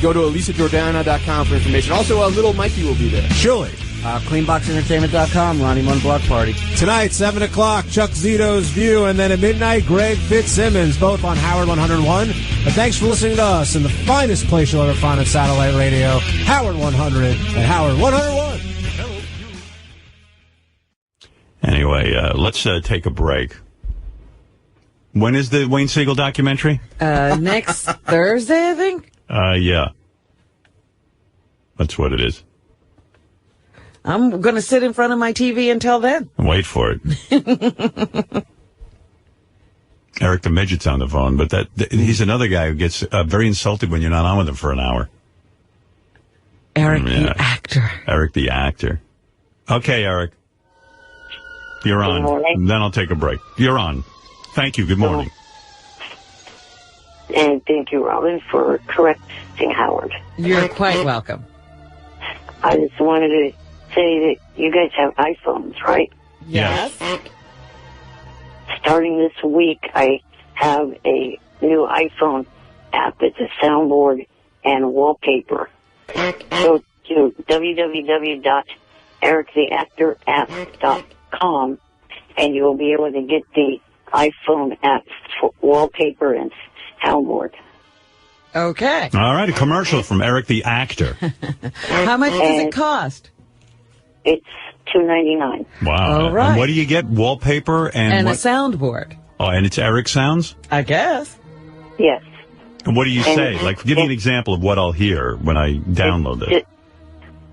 Go to ElisaJordana.com for information. Also, Little Mikey will be there. Surely. CleanBoxEntertainment.com, Ronnie One Block Party. Tonight, 7 o'clock, Chuck Zito's View, and then at midnight, Greg Fitzsimmons, both on Howard 101. But thanks for listening to us in the finest place you'll ever find on satellite radio, Howard 100 and Howard 101. Anyway, let's take a break. When is the Wayne Siegel documentary? Next Thursday, I think. Yeah. That's what it is. I'm going to sit in front of my TV until then. Wait for it. Eric the Midget's on the phone, but he's another guy who gets very insulted when you're not on with him for an hour. Eric the actor. Eric the actor. Okay, Eric. You're on. Good morning. Then I'll take a break. You're on. Thank you. Good morning. And thank you, Robin, for correcting Howard. You're quite welcome. I just wanted to say that you guys have iPhones, right? Yes. Starting this week, I have a new iPhone app. It's a soundboard and wallpaper. Go to www.erictheactorapp.com and you will be able to get the iPhone app for wallpaper and soundboard. Okay. All right, a commercial from Eric the actor. How much does it cost? It's $2.99. Wow. All right. And what do you get? Wallpaper and a soundboard. Oh, and it's Eric sounds? I guess. Yes. And what do you say? Like, give me an example of what I'll hear when I download this.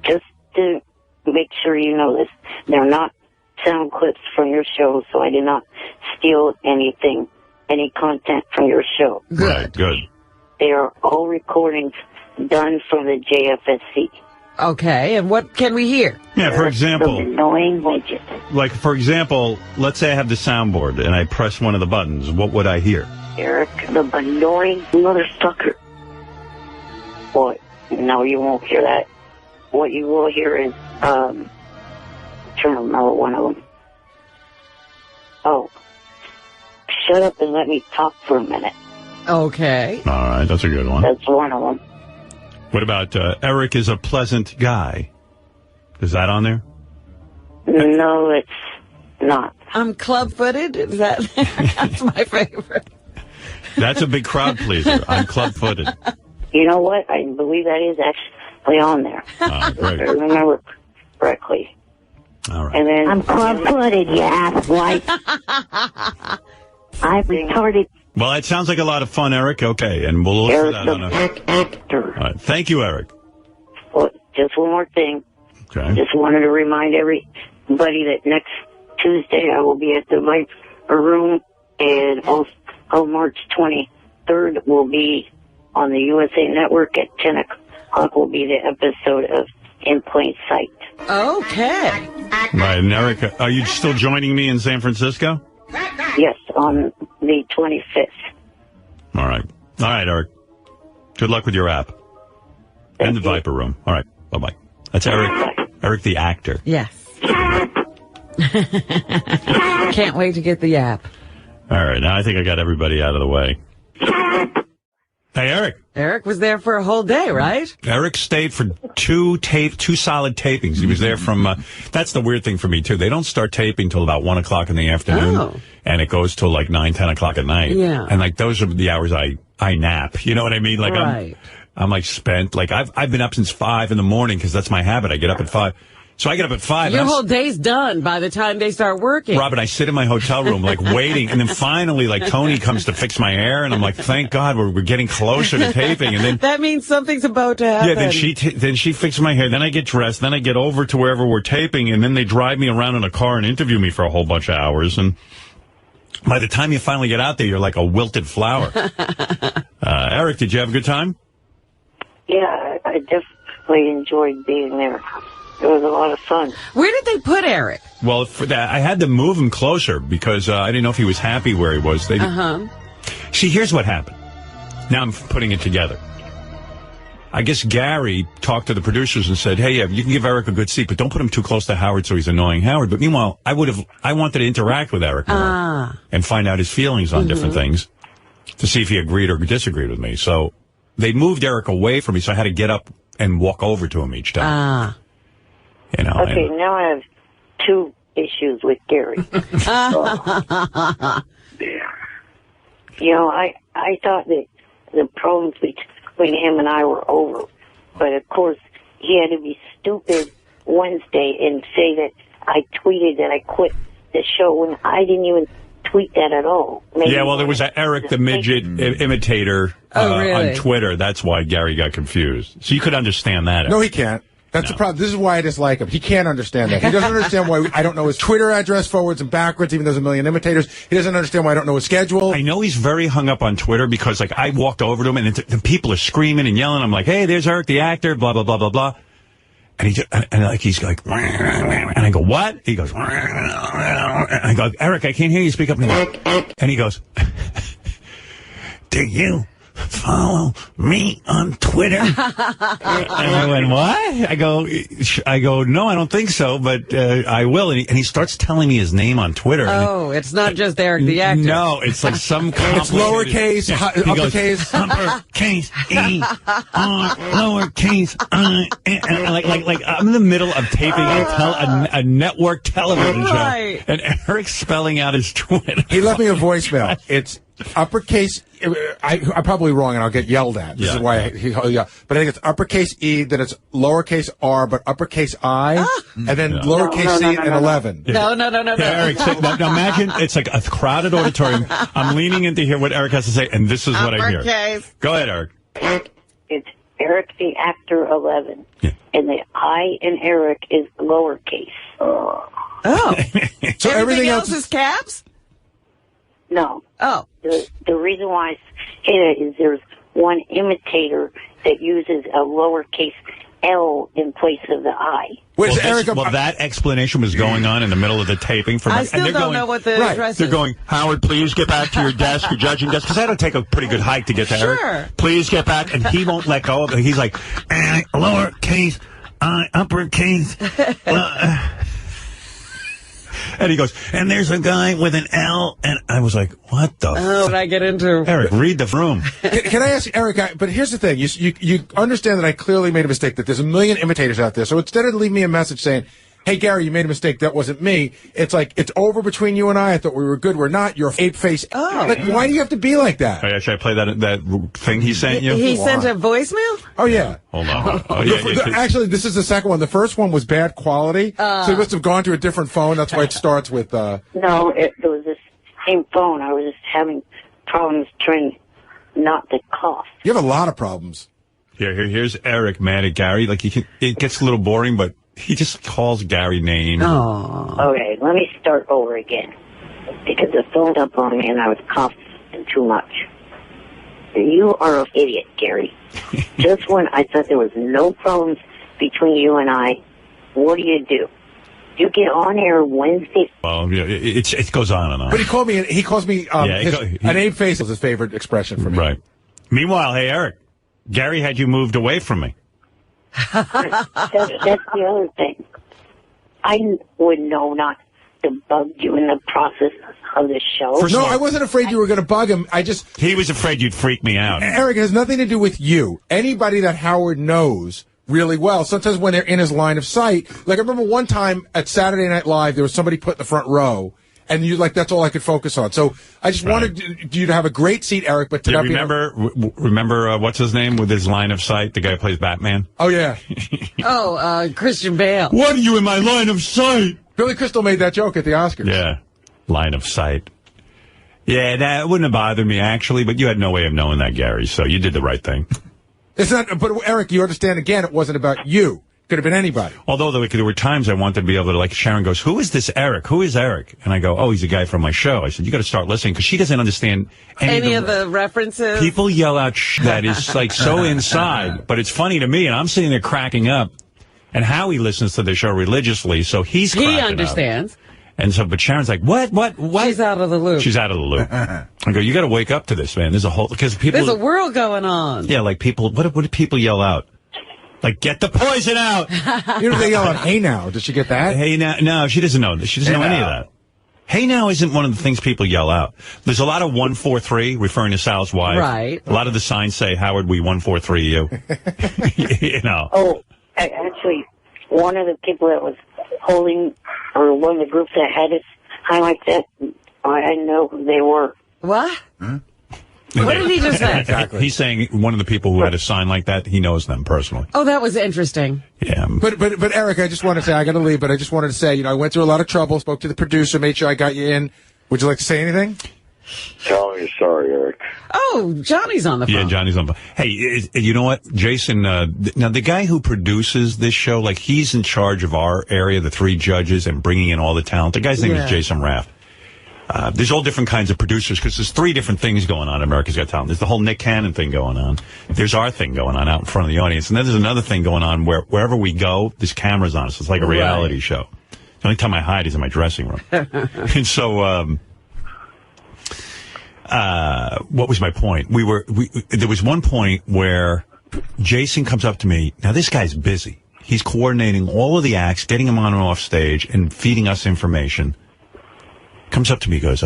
Just to make sure you know this, they're not sound clips from your show, so I did not steal anything, any content from your show. Good. Right, good. They are all recordings done from the JFSC. Okay, and what can we hear? Yeah, for example, The annoying widget. like, for example, let's say I have the soundboard and I press one of the buttons. What would I hear? Eric, the annoying motherfucker. What? No, you won't hear that. What you will hear is, I'm trying to remember one of them. Oh. Shut up and let me talk for a minute. Okay. All right, that's a good one. That's one of them. What about Eric is a pleasant guy? Is that on there? No, it's not. I'm club-footed. Is that? That's my favorite. That's a big crowd pleaser. I'm club-footed. You know what? I believe that is actually on there. Great. I remember correctly. All right. And then I'm club-footed, you asswipe. I'm retarded. Well, it sounds like a lot of fun, Eric. Okay, and we'll look for Eric that on a... actor. All right. Thank you, Eric. Well, just one more thing. Okay. Just wanted to remind everybody that next Tuesday I will be at the Viper Room, and also March 23rd will be on the USA Network at 10 o'clock will be the episode of In Plain Sight. Okay. Right, and Eric, are you still joining me in San Francisco? Yes, on the 25th. All right. All right, Eric. Good luck with your app. And the Viper Room. All right. Bye-bye. That's Eric. Eric the actor. Yes. Can't wait to get the app. All right. Now I think I got everybody out of the way. Hey, Eric. Eric was there for a whole day, right? Eric stayed for two solid tapings. He was there from, that's the weird thing for me, too. They don't start taping till about 1 o'clock in the afternoon. And it goes till like 9, 10 o'clock at night. Yeah. And like those are the hours I nap. You know what I mean? Like I'm like spent. Like I've been up since 5 in the morning because that's my habit. I get up at 5. So I get up at 5. Your whole day's done by the time they start working. Robin, I sit in my hotel room, like, waiting, and then finally, like, Tony comes to fix my hair, and I'm like, thank God, we're getting closer to taping, and then... That means something's about to happen. Yeah, then she fixes my hair, then I get dressed, then I get over to wherever we're taping, and then they drive me around in a car and interview me for a whole bunch of hours, and by the time you finally get out there, you're like a wilted flower. Eric, did you have a good time? Yeah, I definitely enjoyed being there. It was a lot of fun. Where did they put Eric? Well, for that, I had to move him closer because I didn't know if he was happy where he was. See, here's what happened. Now I'm putting it together. I guess Gary talked to the producers and said, hey, you can give Eric a good seat, but don't put him too close to Howard so he's annoying Howard. But meanwhile, I wanted to interact with Eric more and find out his feelings on different things to see if he agreed or disagreed with me. So they moved Eric away from me, so I had to get up and walk over to him each time. You know, okay, now I have 2 issues with Gary. You know, I thought that the problems between him and I were over. But, of course, he had to be stupid Wednesday and say that I tweeted that I quit the show when I didn't even tweet that at all. Maybe well, there was an Eric the Midget imitator on Twitter. That's why Gary got confused. So you could understand that. No, he can't. That's the problem. This is why I dislike him. He can't understand that. He doesn't understand why I don't know his Twitter address forwards and backwards, even though there's a million imitators. He doesn't understand why I don't know his schedule. I know he's very hung up on Twitter because, like, I walked over to him and the people are screaming and yelling. I'm like, hey, there's Eric the actor, blah, blah, blah, blah, blah. And he's like, and I go, what? He goes, and I go, Eric, I can't hear you. Speak up. And he goes, do you follow me on Twitter? And I went, what? I go, no, I don't think so, but I will. And he starts telling me his name on Twitter. Oh, it's not just Eric the actor. No, it's like some It's lowercase, uppercase. Uppercase E, R, lowercase I. And like I'm in the middle of taping a network television show. And Eric's spelling out his Twitter. He left me a voicemail. It's uppercase. I'm probably wrong, and I'll get yelled at. This is why but I think it's uppercase E, then it's lowercase R, but uppercase I, and then lowercase C and 11. No. Eric, now imagine it's like a crowded auditorium. I'm leaning in to hear what Eric has to say, and this is what I hear. Go ahead, Eric. It's Eric the actor 11, and the I in Eric is lowercase. So everything else is caps? No. Oh. The reason why I say that is there's one imitator that uses a lowercase L in place of the I. That explanation was going on in the middle of the taping. I still don't know what the address is. They're going, Howard, please get back to your desk, your judging desk, because I had to take a pretty good hike to get to Eric. Please get back. And he won't let go of it. He's like, lowercase I, uppercase. And he goes, and there's a guy with an L, and I was like, what the what did I get into? Eric, read the room. Can I ask Eric, but here's the thing, you understand that I clearly made a mistake, that there's a million imitators out there, so instead of leaving me a message saying, hey, Gary, you made a mistake. That wasn't me. It's like, it's over between you and I thought we were good. We're not. You're a ape face. Oh. Like, why do you have to be like that? Oh, yeah, should I play that thing he sent you? He sent a voicemail? Oh, yeah. Hold on. Oh, yeah, Actually, this is the second one. The first one was bad quality, so he must have gone to a different phone. That's why it starts with... No, it was the same phone. I was just having problems trying not to cough. You have a lot of problems. Here's Eric mad at Gary. Like, it gets a little boring, but he just calls Gary names. Oh. Okay, let me start over again. Because it phoned up on me and I was coughing too much. You are an idiot, Gary. Just when I thought there was no problems between you and I, what do? You get on air Wednesday. Well, yeah, it goes on and on. But he calls me, an ape face is his favorite expression for me. Right. Meanwhile, hey, Eric, Gary had you moved away from me. That's the other thing. I would know not to bug you in the process of the show. No, I wasn't afraid you were going to bug him. He was afraid you'd freak me out. Eric, it has nothing to do with you. Anybody that Howard knows really well, sometimes when they're in his line of sight, like I remember one time at Saturday Night Live, there was somebody put in the front row, and that's all I could focus on. So I just wanted you to have a great seat, Eric, but to not remember what's his name with his line of sight, the guy who plays Batman? Oh, yeah. Christian Bale. What are you in my line of sight? Billy Crystal made that joke at the Oscars. Yeah, line of sight. Yeah, that wouldn't have bothered me, actually, but you had no way of knowing that, Gary, so you did the right thing. It's not, but Eric, you understand, again, it wasn't about you. Could have been anybody. Although there were times I wanted to be able to, like, Sharon goes, who is this Eric? Who is Eric? And I go, oh, he's a guy from my show. I said, you got to start listening, because she doesn't understand any of the references. People yell out that is, like, so inside, but it's funny to me, and I'm sitting there cracking up. And Howie listens to the show religiously, so he understands. Up. And so, but Sharon's like, what? She's out of the loop. She's out of the loop. I go, you got to wake up to this, man. There's a world going on. Yeah, like people, what do people yell out? Like, get the poison out. You know, they yell out, hey now. Did she get that? Hey now. No, she doesn't know. She doesn't know any of that. Hey now isn't one of the things people yell out. There's a lot of 143 referring to Sal's wife. Right. A lot of the signs say, Howard, we 143 you. You know. Oh, actually, one of the people that was holding, or one of the groups that had it highlight that, I know who they were. What? Huh? What did he just say? Exactly. He's saying one of the people who had a sign like that, he knows them personally. Oh, that was interesting. Yeah. But Eric, I just want to say, I got to leave, but I just wanted to say, I went through a lot of trouble, spoke to the producer, made sure I got you in. Would you like to say anything? Tell me sorry, Eric. Oh, Johnny's on the phone. Yeah, Johnny's on the phone. Hey, you know what, Jason, now the guy who produces this show, like he's in charge of our area, the 3 judges, and bringing in all the talent. The guy's name is Jason Raff. There's all different kinds of producers because there's 3 different things going on in America's Got Talent. There's the whole Nick Cannon thing going on. There's our thing going on out in front of the audience. And then there's another thing going on where wherever we go, there's cameras on us. It's like a reality show. The only time I hide is in my dressing room. And so, what was my point? There was one point where Jason comes up to me. Now, this guy's busy. He's coordinating all of the acts, getting them on and off stage, and feeding us information. Comes up to me, goes,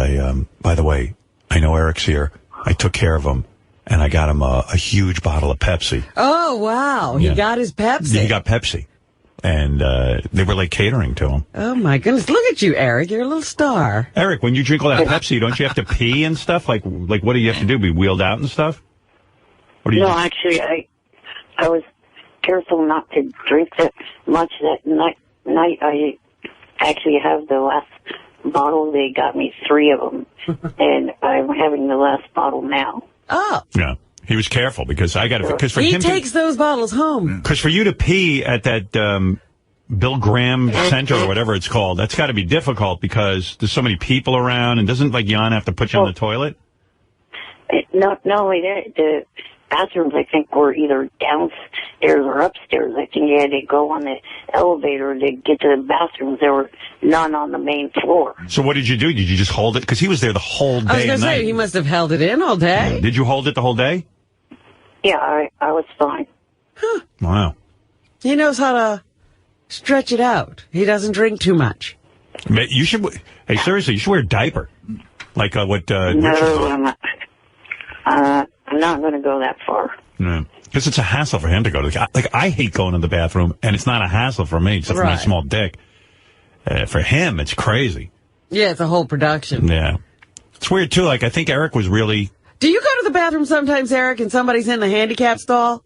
by the way, I know Eric's here. I took care of him, and I got him a huge bottle of Pepsi. Oh, wow. He got his Pepsi. He got Pepsi. And they were like catering to him. Oh, my goodness. Look at you, Eric. You're a little star. Eric, when you drink all that Pepsi, don't you have to pee and stuff? Like what do you have to do? Be wheeled out and stuff? Or do you actually, I was careful not to drink that much that night. I actually have the last bottle. They got me 3 of them, and I'm having the last bottle now. Oh. Yeah. He was careful because he takes those bottles home. Because for you to pee at that Bill Graham Center or whatever it's called, that's got to be difficult because there's so many people around, and doesn't like Jan have to put you on the toilet? Not only that, the bathrooms I think were either downstairs or upstairs. I think you had to go on the elevator to get to the bathrooms. There were none on the main floor. So what did you do? Did you just hold it? Because he was there the whole day. I was going to say, he must have held it in all day. Yeah. Did you hold it the whole day? Yeah, I was fine. Huh. Wow. He knows how to stretch it out. He doesn't drink too much. You should. Hey, seriously, you should wear a diaper. Like what? No, I'm not going to go that far. No. Because it's a hassle for him to go to the... Like, I hate going to the bathroom, and it's not a hassle for me, except for my small dick. For him, it's crazy. Yeah, it's a whole production. Yeah. It's weird, too. Like, I think Eric was really... Do you go to the bathroom sometimes, Eric, and somebody's in the handicap stall?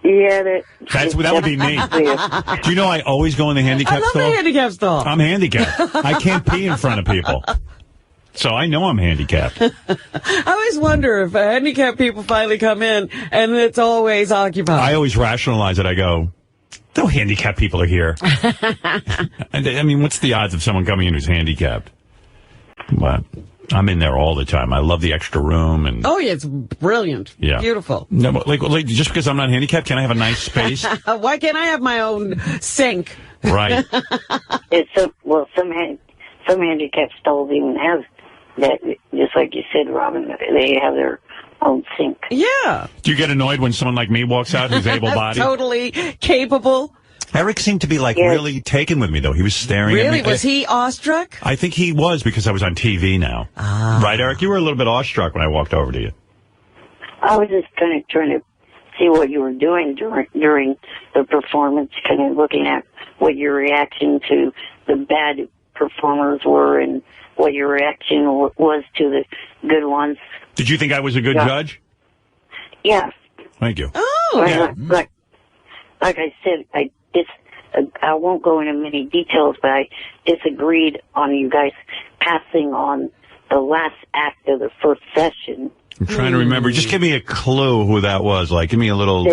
Yeah, that would be me. Do you know I always go in the handicap stall? I love the handicap stall. I'm handicapped. I can't pee in front of people. So I know I'm handicapped. I always wonder if handicapped people finally come in and it's always occupied. I always rationalize it. I go, no handicapped people are here. I mean, what's the odds of someone coming in who's handicapped? But I'm in there all the time. I love the extra room. And oh, yeah, it's brilliant. Yeah. Beautiful. No, but like, just because I'm not handicapped, can I have a nice space? Why can't I have my own sink? Right. Some handicap stalls even have that, just like you said, Robin, they have their own sink. Yeah. Do you get annoyed when someone like me walks out who's able-bodied? Totally capable. Eric seemed to be, really taken with me, though. He was staring at me. Really? Was he awestruck? I think he was, because I was on TV now. Ah. Right, Eric? You were a little bit awestruck when I walked over to you. I was just kind of trying to see what you were doing during the performance, kind of looking at what your reaction to the bad performers were and what your reaction was to the good ones. Did you think I was a good judge? Yeah. Thank you. Oh, yeah. Like I said, I won't go into many details, but I disagreed on you guys passing on the last act of the first session. I'm trying to remember. Just give me a clue who that was. Like, give me a little...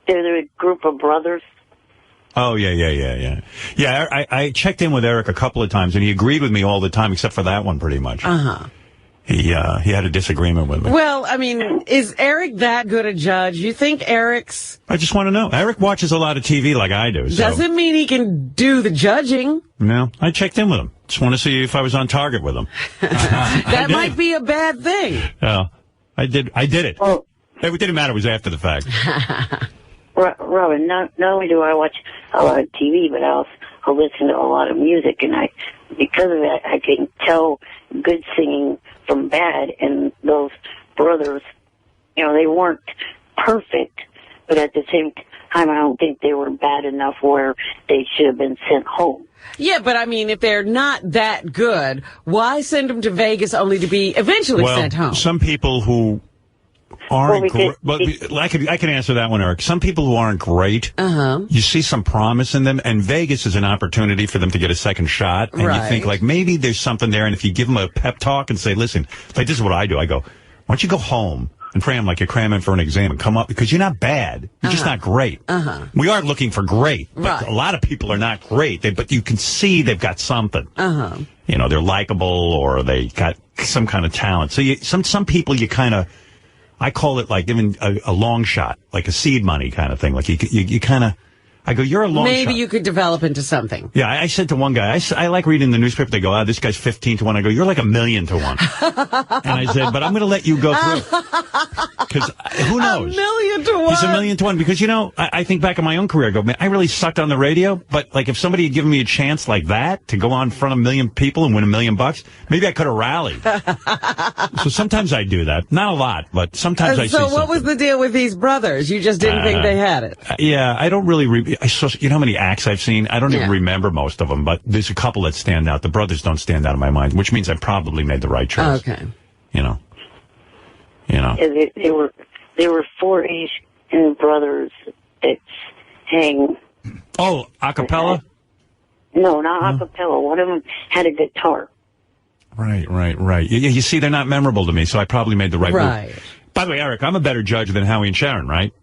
They're a group of brothers. Oh, yeah. Yeah, I checked in with Eric a couple of times, and he agreed with me all the time, except for that one, pretty much. Uh-huh. He had a disagreement with me. Well, I mean, is Eric that good a judge? You think Eric's... I just want to know. Eric watches a lot of TV like I do. So. Doesn't mean he can do the judging. No, I checked in with him. Just want to see if I was on target with him. That might be a bad thing. Yeah, I did it. Oh. It didn't matter. It was after the fact. Robin, not only do I watch a lot of TV, but I also listen to a lot of music, and because of that, I can tell good singing from bad, and those brothers, they weren't perfect, but at the same time, I don't think they were bad enough where they should have been sent home. Yeah, but I mean, if they're not that good, why send them to Vegas only to be eventually sent home? Some people who aren't great. Well, I can answer that one, Eric. Some people who aren't great, you see some promise in them, and Vegas is an opportunity for them to get a second shot. And you think, maybe there's something there, and if you give them a pep talk and say, listen, this is what I do. I go, why don't you go home and cram like you're cramming for an exam and come up, because you're not bad. You're just not great. We are looking for great, but a lot of people are not great. But you can see they've got something. They're likable, or they got some kind of talent. So some people you kind of... I call it like giving a long shot, like a seed money kind of thing. Like you kind of, I go, you're a long shot. Maybe you could develop into something. Yeah, I said to one guy, I like reading the newspaper. They go, this guy's 15 to 1. I go, you're like 1,000,000 to 1. And I said, but I'm going to let you go through. Because who knows? 1,000,000 to 1. He's 1,000,000 to 1. Because, I think back in my own career, I go, man, I really sucked on the radio. But, if somebody had given me a chance like that to go on in front of 1 million people and win $1 million, maybe I could have rallied. So sometimes I do that. Not a lot, but sometimes I see something. So what was the deal with these brothers? You just didn't think they had it? Yeah, I don't really... you know how many acts I've seen? I don't even remember most of them, but there's a couple that stand out. The brothers don't stand out in my mind, which means I probably made the right choice. Okay. Yeah, they were 4 Asian brothers that sang. Oh, a cappella? No, not a cappella. One of them had a guitar. Right. You see, they're not memorable to me, so I probably made the right move. By the way, Eric, I'm a better judge than Howie and Sharon, right?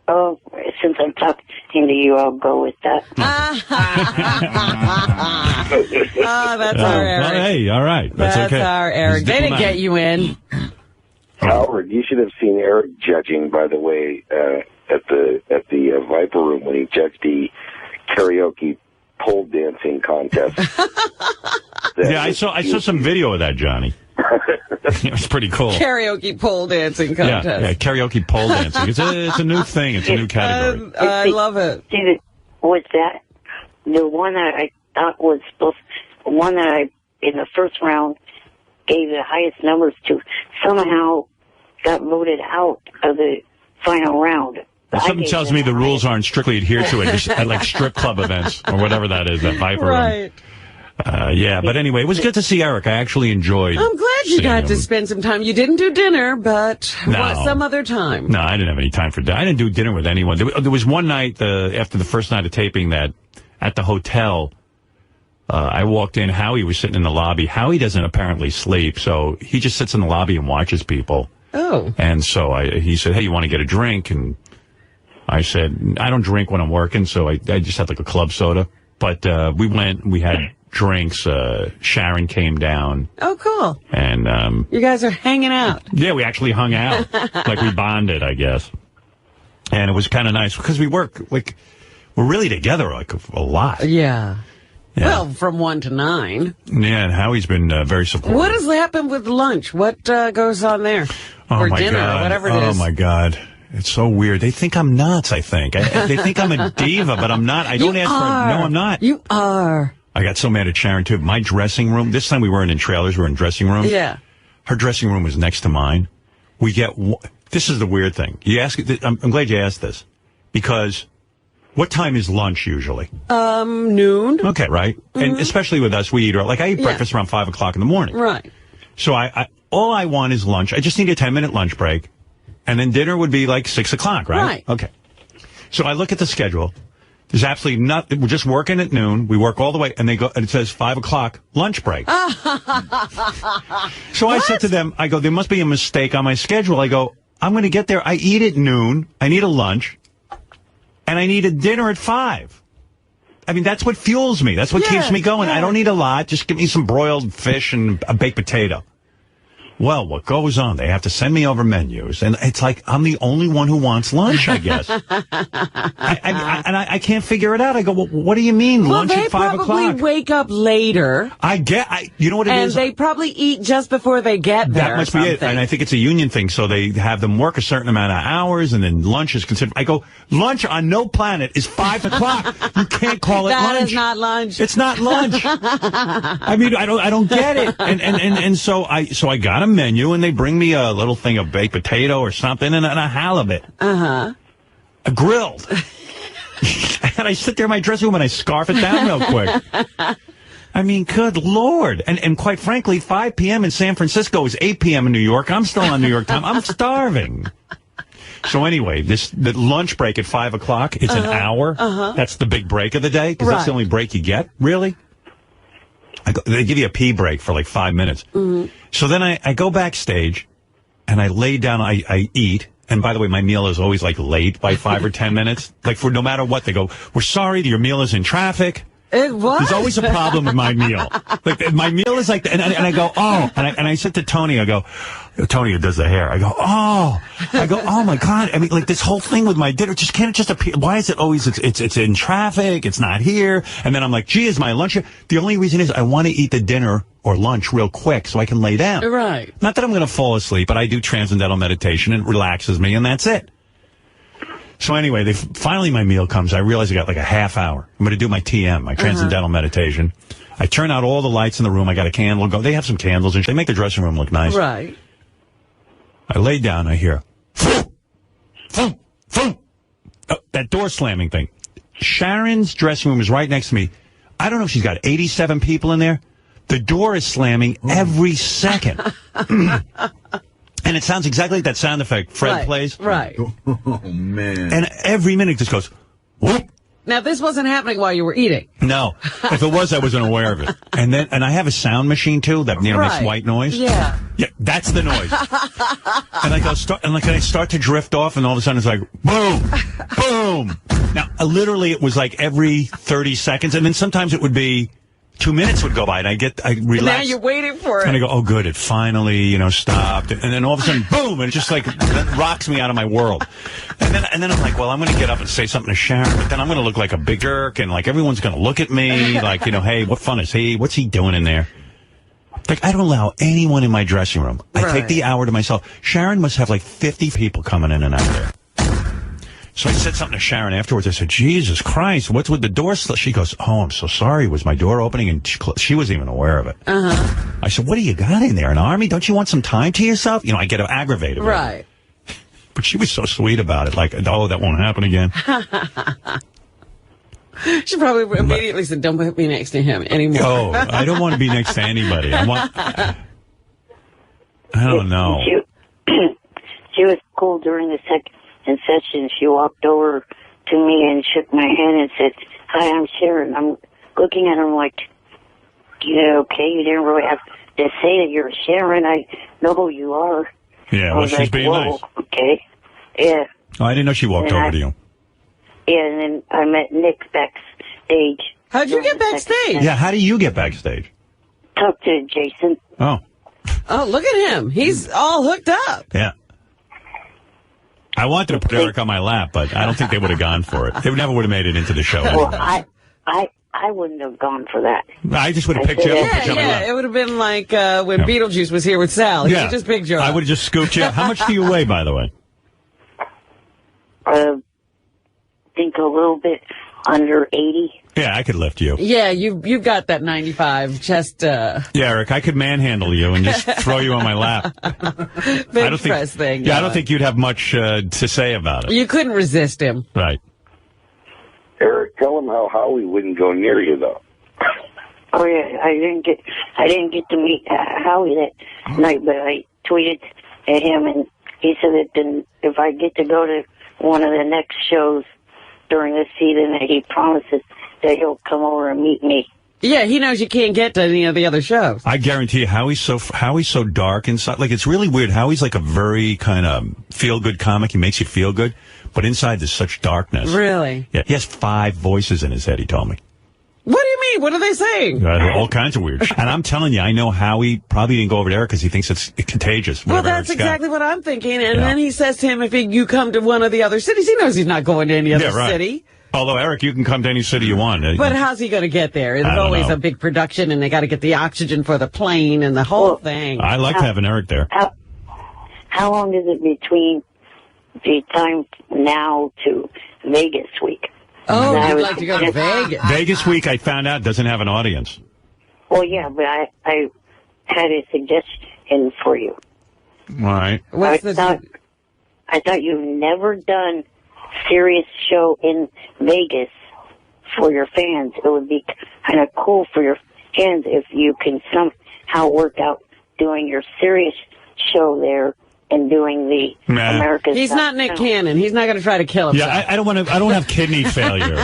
Oh, since I'm talking to you, I'll go with that. That's our Eric. Well, hey, all right. That's okay. That's our Eric. They didn't get you in. Howard, you should have seen Eric judging, by the way, at the Viper Room when he judged the karaoke pole dancing contest. Yeah, I saw some video of that, Johnny. It was pretty cool. Karaoke pole dancing contest. Yeah, karaoke pole dancing. It's a new thing. It's a new category. I love it. See, was that the one that I thought was one that I, in the first round, gave the highest numbers to, somehow got voted out of the final round Something tells me the rules aren't strictly adhered to at like strip club events or whatever that is, that Viper Right. Yeah, but anyway, it was good to see Eric. I actually enjoyed. I'm glad you got to spend some time. You didn't do dinner, but some other time. No, I didn't have any time for dinner. I didn't do dinner with anyone. There was one night after the first night of taping that at the hotel, I walked in. Howie was sitting in the lobby. Howie doesn't apparently sleep, so he just sits in the lobby and watches people. Oh. And so he said, hey, you want to get a drink? And I said, I don't drink when I'm working, so I just had like a club soda. But we went, we had drinks. Sharon came down. Oh, cool. And you guys are hanging out. Yeah, we actually hung out. Like we bonded, I guess. And it was kind of nice because we work, like, we're really together, like, a lot. Yeah. Well, from 1 to 9. Yeah, and Howie's been very supportive. What has happened with lunch? What goes on there? Or dinner, or whatever it is. Oh, my God. It's so weird. They think I'm nuts, I think. They think I'm a diva, but I'm not. I don't ask for it. No, I'm not. You are. I got so mad at Sharon, too. My dressing room, this time we weren't in trailers, we were in dressing rooms. Yeah. Her dressing room was next to mine. We get, this is the weird thing. You ask, I'm glad you asked this, because what time is lunch usually? Noon. Okay, right? Mm-hmm. And especially with us, we eat, like I eat breakfast around 5 o'clock in the morning. Right. So all I want is lunch. I just need a 10-minute lunch break. And then dinner would be like 6 o'clock, right? Right. Okay. So I look at the schedule. There's absolutely nothing. We're just working at noon. We work all the way, and they go, and it says 5 o'clock lunch break. So I said to them, I go, there must be a mistake on my schedule. I go, I'm going to get there. I eat at noon. I need a lunch, and I need a dinner at 5. I mean, that's what fuels me. That's what keeps me going. I don't need a lot. Just give me some broiled fish and a baked potato. Well, what goes on? They have to send me over menus, and it's like I'm the only one who wants lunch, I guess. I can't figure it out. I go, well, what do you mean, lunch at 5 o'clock? They probably wake up later. You know what it is? And they probably eat just before they get there. That must be it. And I think it's a union thing, so they have them work a certain amount of hours, and then lunch is considered. I go, lunch on no planet is 5 o'clock. You can't call it lunch. That is not lunch. It's not lunch. I mean, I don't get it. And so I got a menu, and they bring me a little thing of baked potato or something, and a halibut. A grilled. And I sit there in my dressing room and I scarf it down real quick. I mean, good Lord. And quite frankly, 5 p.m. in San Francisco is 8 p.m. in New York. I'm still on New York time. I'm starving. So anyway, the lunch break at 5 o'clock, it's an hour. That's the big break of the day, because that's the only break you get. Really? They give you a pee break for like 5 minutes. So then I go backstage, and I lay down, I eat. And by the way, my meal is always like late by 5 or 10 minutes. Like for no matter what, they go, we're sorry, your meal is in traffic. What? There's always a problem with my meal. Like my meal is like, and I go, oh, and I said to Tony, I go, Tony who does the hair, I go, oh my God. I mean, like this whole thing with my dinner can't it just appear? Why is it always, it's in traffic, it's not here. And then I'm like, gee, is my lunch here? The only reason is I want to eat the dinner or lunch real quick so I can lay down. Right. Not that I'm going to fall asleep, but I do transcendental meditation and it relaxes me, and that's it. So anyway, finally my meal comes. I realize I got like a half hour. I'm going to do my TM, my transcendental meditation. I turn out all the lights in the room. I got a candle. They have some candles, and they make the dressing room look nice. Right. I lay down. I hear, that door slamming thing. Sharon's dressing room is right next to me. I don't know if she's got 87 people in there. The door is slamming every second. And it sounds exactly like that sound effect Fred plays. Right. Oh, man. And every minute it just goes, whoop. Now, this wasn't happening while you were eating. No. If it was, I wasn't aware of it. And I have a sound machine, too, that makes white noise. Yeah. Yeah, that's the noise. And I start to drift off, and all of a sudden it's like, boom, boom. Now, literally, it was like every 30 seconds, and then sometimes it would be 2 minutes would go by, and I relax. Now you're waiting for it. And I go, oh, good, it finally, stopped. And then all of a sudden, boom, and it just like rocks me out of my world. And then I'm like, well, I'm going to get up and say something to Sharon, but then I'm going to look like a big jerk, and like everyone's going to look at me, like, hey, what fun is he? What's he doing in there? Like, I don't allow anyone in my dressing room. I take the hour to myself. Sharon must have like 50 people coming in and out there. So I said something to Sharon afterwards. I said, Jesus Christ, what's with the door? She goes, oh, I'm so sorry. Was my door opening? And she wasn't even aware of it. I said, what do you got in there? An army? Don't you want some time to yourself? I get aggravated. Right. But she was so sweet about it. Like, oh, that won't happen again. She probably immediately said, don't put me next to him anymore. Oh, I don't want to be next to anybody. I don't know. She was cool during the second session. She walked over to me and shook my hand and said, "Hi, I'm Sharon." I'm looking at her like, "You okay? You didn't really have to say that you're Sharon. I know who you are." Yeah, well, she's being nice. Okay. Yeah. Oh, I didn't know she walked over to you. Yeah, and then I met Nick backstage. How'd you get backstage? Yeah, how do you get backstage? Talk to Jason. Oh. Oh, look at him. He's all hooked up. Yeah. I wanted to put Eric on my lap, but I don't think they would have gone for it. They never would have made it into the show. Well, I wouldn't have gone for that. I just would have picked you up and put you on my lap. It would have been like when Beetlejuice was here with Sal. He just picked you up. I would have just scooped you up. How much do you weigh, by the way? I think a little bit under 80. Yeah, I could lift you. Yeah, you've got that 95 chest. Yeah, Eric, I could manhandle you and just throw you on my lap. Bench press thing. Yeah, I don't think you'd have much to say about it. You couldn't resist him. Right. Eric, tell him how Howie wouldn't go near you, though. Oh yeah, I didn't get to meet Howie that night, but I tweeted at him, and he said that then if I get to go to one of the next shows during this season, that he promises that he'll come over and meet me. Yeah, he knows you can't get to any of the other shows. I guarantee you, Howie's so dark inside. Like, it's really weird. Howie's like a very kind of feel-good comic. He makes you feel good. But inside, there's such darkness. Really? Yeah, he has 5 voices in his head, he told me. What do you mean? What are they saying? All kinds of weird shit. And I'm telling you, I know Howie probably didn't go over to Eric because he thinks it's contagious. Well, that's exactly what I'm thinking. And then he says to him, if you come to one of the other cities, he knows he's not going to any other city. Although, Eric, you can come to any city you want. But how's he going to get there? It's always a big production, and they got to get the oxygen for the plane and the whole thing. I liked having Eric there. How long is it between the time now to Vegas week? Oh, you'd like to go to Vegas. Vegas week, I found out, doesn't have an audience. Well, yeah, but I had a suggestion for you. All right. I thought you've never done serious show in Vegas for your fans. It would be kind of cool for your fans if you can somehow work out doing your serious show there and doing the America's. He's not Nick Cannon. He's not going to try to kill himself. Yeah, I don't have kidney failure.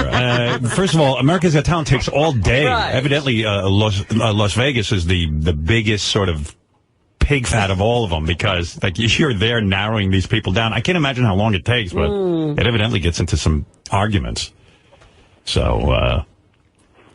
First of all, America's Got Talent takes all day. Right. Evidently, Las Vegas is the biggest sort of pig fat of all of them because like you're there narrowing these people down. I can't imagine how long it takes, but it evidently gets into some arguments. So,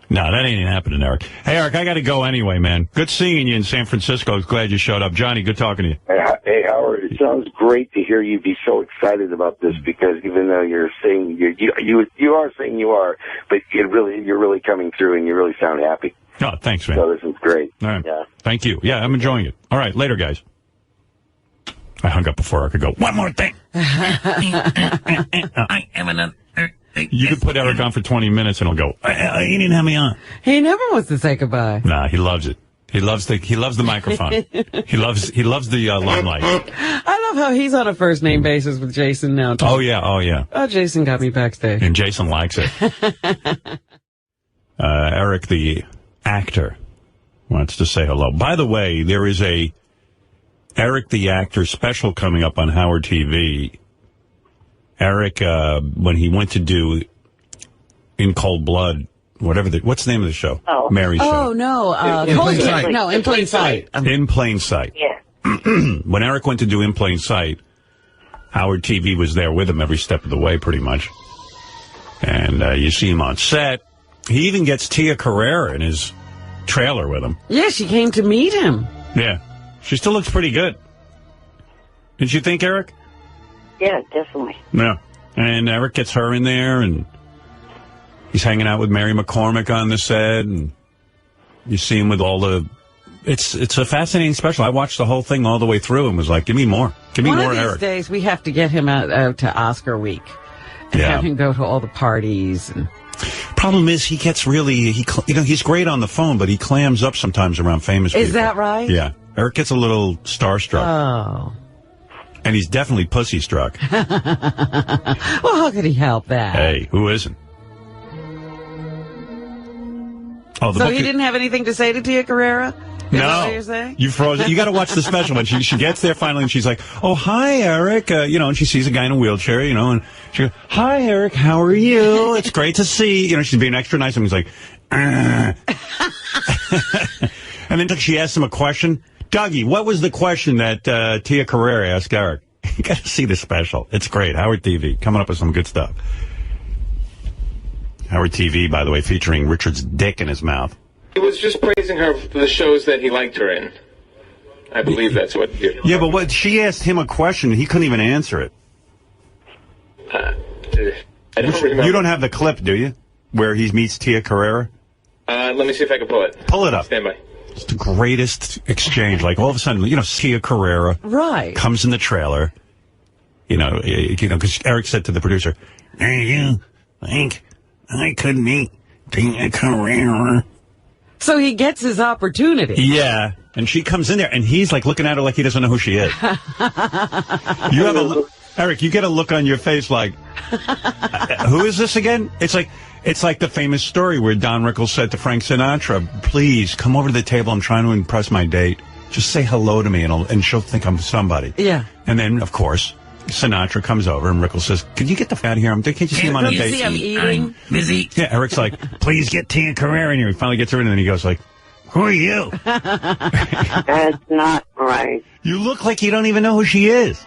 no, that ain't happening, Eric. Hey, Eric, I got to go anyway, man. Good seeing you in San Francisco. Glad you showed up. Johnny, good talking to you. Hey, Howard, it sounds great to hear you be so excited about this because even though you're saying you are saying you are, but you're really coming through and you really sound happy. Oh, thanks, man. So this is great. All right. Yeah. Thank you. Yeah, I'm enjoying it. All right, later, guys. I hung up before I could go. One more thing. I am another. You could put Eric on for 20 minutes and he'll go, he didn't have me on. He never wants to say goodbye. Nah, he loves it. He loves the microphone. he loves the limelight. I love how he's on a first name basis with Jason now. Oh yeah. Oh, Jason got me backstage. And Jason likes it. Eric the actor wants to say hello. By the way, there is a Eric the actor special coming up on Howard TV. Eric, when he went to do In Cold Blood, what's the name of the show? Oh. Mary's show. Oh, no. In Plain Sight. No, In Plain Sight. In Plain Sight. Yeah. When Eric went to do In Plain Sight, Howard TV was there with him every step of the way, pretty much. And you see him on set. He even gets Tia Carrere in his trailer with him. Yeah, she came to meet him. Yeah. She still looks pretty good. Didn't you think, Eric? Yeah, definitely. Yeah. And Eric gets her in there, and he's hanging out with Mary McCormick on the set, and you see him with all the... It's a fascinating special. I watched the whole thing all the way through and was like, give me more. Give me more, Eric. One of these days, we have to get him out to Oscar week and have him go to all the parties. And problem is, he gets really... he's great on the phone, but he clams up sometimes around famous people. Is that right? Yeah. Eric gets a little starstruck. Oh. And he's definitely pussy struck. Well, how could he help that? Hey, who isn't? Oh, so he didn't have anything to say to Tia Carrere? Is that what you're saying? You froze it. You got to watch the special one. She gets there finally, and she's like, "Oh, hi, Eric." And she sees a guy in a wheelchair, and she goes, "Hi, Eric. How are you? It's great to see." She's being extra nice, and he's like, and then she asks him a question. Dougie, what was the question that Tia Carrere asked Eric? You got to see the special. It's great. Howard TV coming up with some good stuff. Howard TV, by the way, featuring Richard's dick in his mouth. He was just praising her for the shows that he liked her in. I believe that's what he did. Yeah, but what she asked him a question, he couldn't even answer it. I don't remember. You don't have the clip, do you? Where he meets Tia Carrere? Let me see if I can pull it. Pull it up. Stand by. It's the greatest exchange. Like, all of a sudden, Tia Carrere comes in the trailer. Because Eric said to the producer, "Do you think I could meet Tia Carrere?" So he gets his opportunity. Yeah. And she comes in there, and he's like looking at her like he doesn't know who she is. Eric, you get a look on your face like, who is this again? It's like the famous story where Don Rickles said to Frank Sinatra, "Please come over to the table. I'm trying to impress my date. Just say hello to me, and she'll think I'm somebody." Yeah. And then, of course, Sinatra comes over, and Rickles says, "Can you get the fat out of here? Can't you see him on a date?" See him eating? I'm busy. Yeah, Eric's like, "Please get Tia Carrere in here." He finally gets her in, and then he goes like, "Who are you?" That's not right. You look like you don't even know who she is.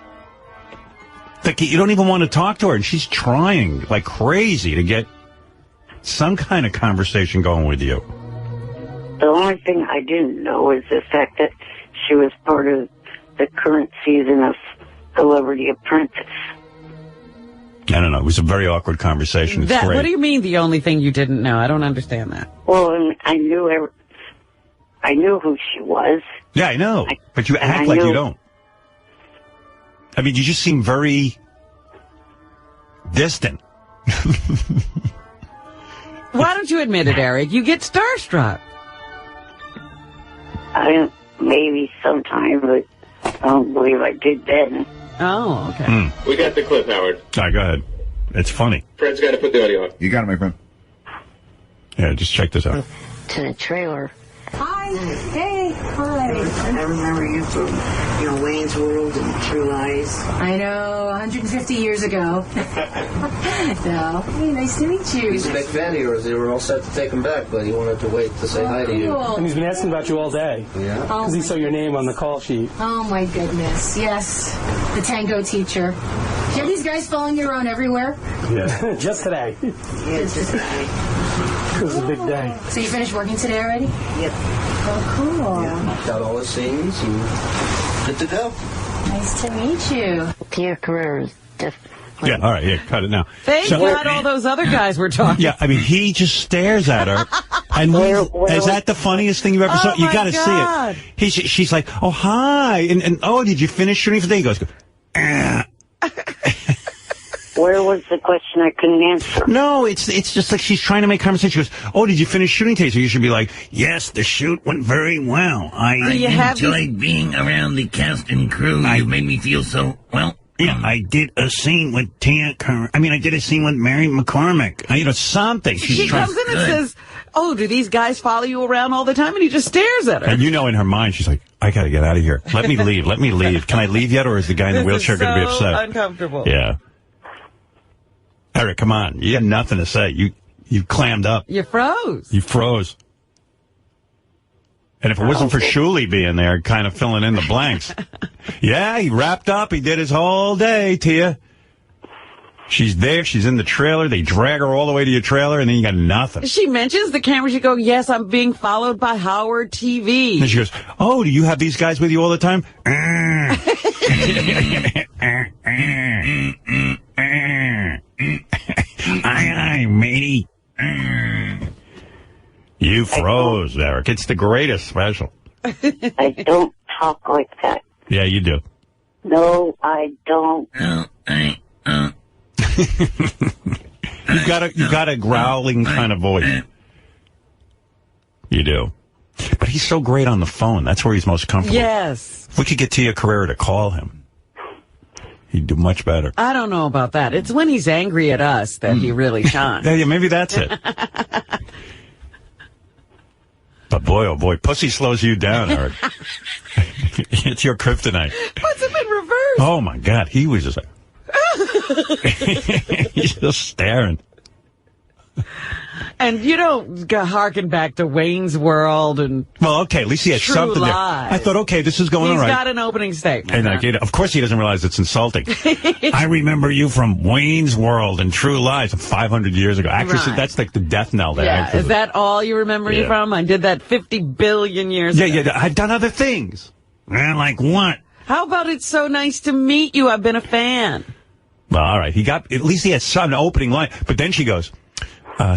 Like you don't even want to talk to her, and she's trying like crazy to get some kind of conversation going with you. The only thing I didn't know is the fact that she was part of the current season of Celebrity Apprentice. I don't know. It was a very awkward conversation. It's great. What do you mean the only thing you didn't know? I don't understand that. Well, I knew who she was. Yeah, I know. But you act like you don't. I mean, you just seem very distant. Why don't you admit it, Eric? You get starstruck. Maybe sometime, but I don't believe I did then. Oh, okay. We got the clip, Howard. All right, go ahead. It's funny. Fred's got to put the audio on. You got it, my friend. Yeah, just check this out. To the trailer. Hi. Hey. Hi. I remember you from, Wayne's World and True Lies. I know, 150 years ago. No. Hey, nice to meet you. He's a big fan of yours. They were all set to take him back, but he wanted to wait to say hi to you. And he's been asking about you all day. Yeah? Because he saw your name on the call sheet. Oh, my goodness. Yes. The tango teacher. Do you have these guys following you around everywhere? Yeah. Just today. Yeah, just today. It was a big day. So you finished working today already? Yep. Oh, cool. Yeah. Got all the scenes and good to go. Nice to meet you. Tia Carrere is definitely... Yeah, all right, cut it now. Thank God all those other guys were talking. Yeah, I mean, he just stares at her. And is that the funniest thing you ever saw? You got to see it. She's like, "Oh, hi." And oh, did you finish shooting for the day? He goes, Where was the question I couldn't answer? No, it's just like she's trying to make conversation. She goes, "Oh, did you finish shooting today?" So you should be like, "Yes, the shoot went very well. I enjoyed being around the cast and crew. You made me feel so, well, yeah, I did a scene with Tia Carrere. I did a scene with Mary McCormick. Something." She comes in and says, "Oh, do these guys follow you around all the time?" And he just stares at her. And in her mind, she's like, "I got to get out of here. Let me leave. Let me leave. Can I leave yet, or is the guy in the wheelchair going to be upset?" Uncomfortable. Yeah. Eric, come on. You got nothing to say. You clammed up. You froze. You froze. And if it wasn't for Shuley being there, kind of filling in the blanks. Yeah, he wrapped up. He did his whole day, Tia. She's there. She's in the trailer. They drag her all the way to your trailer, and then you got nothing. She mentions the camera. She goes, "Yes, I'm being followed by Howard TV." And she goes, "Oh, do you have these guys with you all the time?" Aye, matey. You froze, Eric. It's the greatest special. I don't talk like that. Yeah, you do. No, I don't. You've got a growling kind of voice. You do. But he's so great on the phone. That's where he's most comfortable. Yes. If we could get Tia Carrere to call him. He'd do much better. I don't know about that. It's when he's angry at us that he really shines. Yeah, maybe that's it. But boy, oh boy, pussy slows you down, Eric. It's your kryptonite. Puts him in reverse. Oh, my God. He was just like... He's just staring. And you don't harken back to Wayne's World and... Well, okay, at least he had True something Lies. there. I thought, okay, this is going all right. He's got an opening statement. And of course he doesn't realize it's insulting. I remember you from Wayne's World and True Lies 500 years ago. Actresses, Right. that's like the death knell there. Yeah, is that all you remember me from? I did that 50 billion years ago. Yeah, I've done other things. Like what? How about It's So Nice to Meet You? I've been a fan. Well, all right. At least he had some opening line. But then she goes,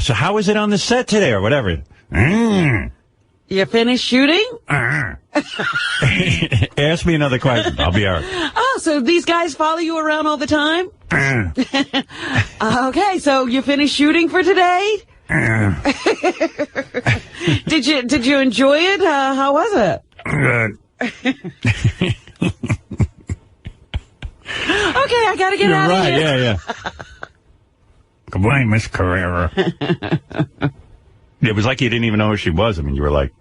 so how is it on the set today or whatever? You finished shooting? Ask me another question. I'll be Eric. Oh, so these guys follow you around all the time? Okay, so you finished shooting for today? Did you enjoy it? How was it? Good. Okay, I gotta get out of here. Yeah. Goodbye, Miss Carrera. It was like you didn't even know who she was. I mean, you were like...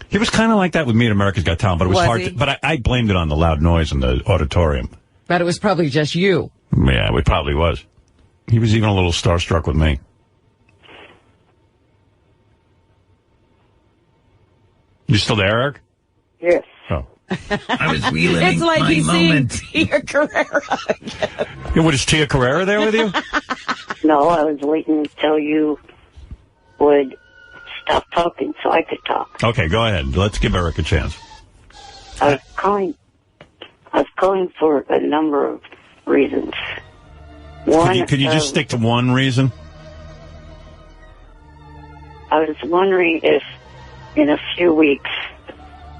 He was kind of like that with me at America's Got Talent, but it was hard. But I blamed it on the loud noise in the auditorium. But it was probably just you. Yeah, it probably was. He was even a little starstruck with me. You still there, Eric? Yes. Oh. I was reliving It's like my he's moment. seeing Tia Carrera again. Yeah, what, is Tia Carrera there with you? No, I was waiting until you would stop talking so I could talk. Okay, go ahead. Let's give Eric a chance. I was calling for a number of reasons. One, Could you just stick to one reason? I was wondering if in a few weeks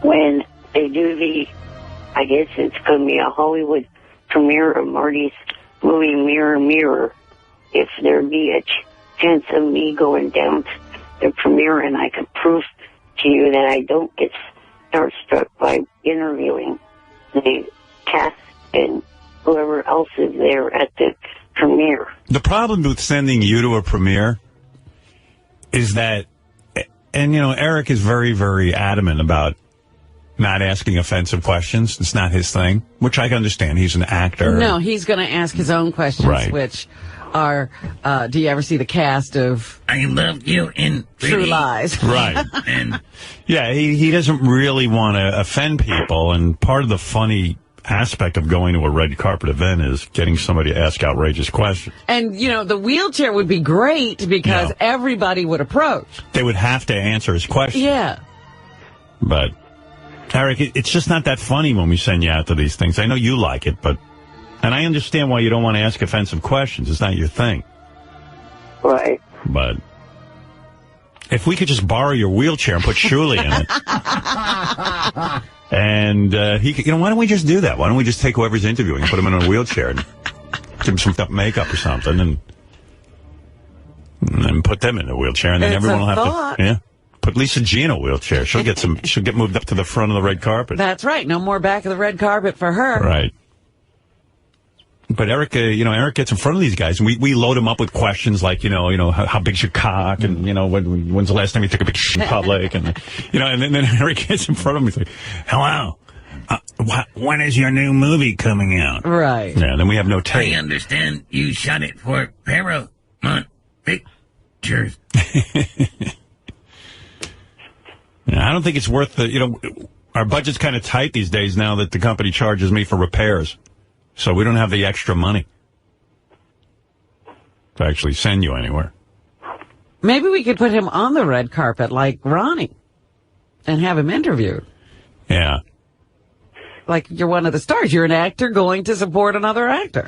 when they do I guess it's going to be a Hollywood premiere of Marty's movie Mirror, Mirror, if there'd be a chance of me going down to the premiere and I could prove to you that I don't get starstruck by interviewing the cast and whoever else is there at the premiere. The problem with sending you to a premiere is that, and Eric is very, very adamant about not asking offensive questions. It's not his thing, which I can understand. He's an actor. No, he's going to ask his own questions, Right. which are, do you ever see the cast of I loved you in True Lies? Right. And Yeah, he doesn't really want to offend people, and part of the funny aspect of going to a red carpet event is getting somebody to ask outrageous questions. And, the wheelchair would be great because everybody would approach. They would have to answer his question. Yeah. But, Eric, it's just not that funny when we send you out to these things. I know you like it, and I understand why you don't want to ask offensive questions. It's not your thing. Right. But if we could just borrow your wheelchair and put Shuli in it. And he could, why don't we just do that? Why don't we just take whoever's interviewing and put him in a wheelchair and give him some makeup or something and then put them in a wheelchair and then everyone will have to, put Lisa G in a wheelchair. She'll get moved up to the front of the red carpet. That's right. No more back of the red carpet for her. Right. But Eric, Eric gets in front of these guys, and we load him up with questions like, how big's your cock, and when's the last time you took a big shit in public, and and then Eric gets in front of him, he's like, hello, when is your new movie coming out? Right. Yeah. Then we have no tape. I understand you shot it for Paramount Pictures. Yeah, I don't think it's worth the. Our budget's kind of tight these days now that the company charges me for repairs. So we don't have the extra money to actually send you anywhere. Maybe we could put him on the red carpet like Ronnie and have him interviewed. Yeah. Like you're one of the stars. You're an actor going to support another actor.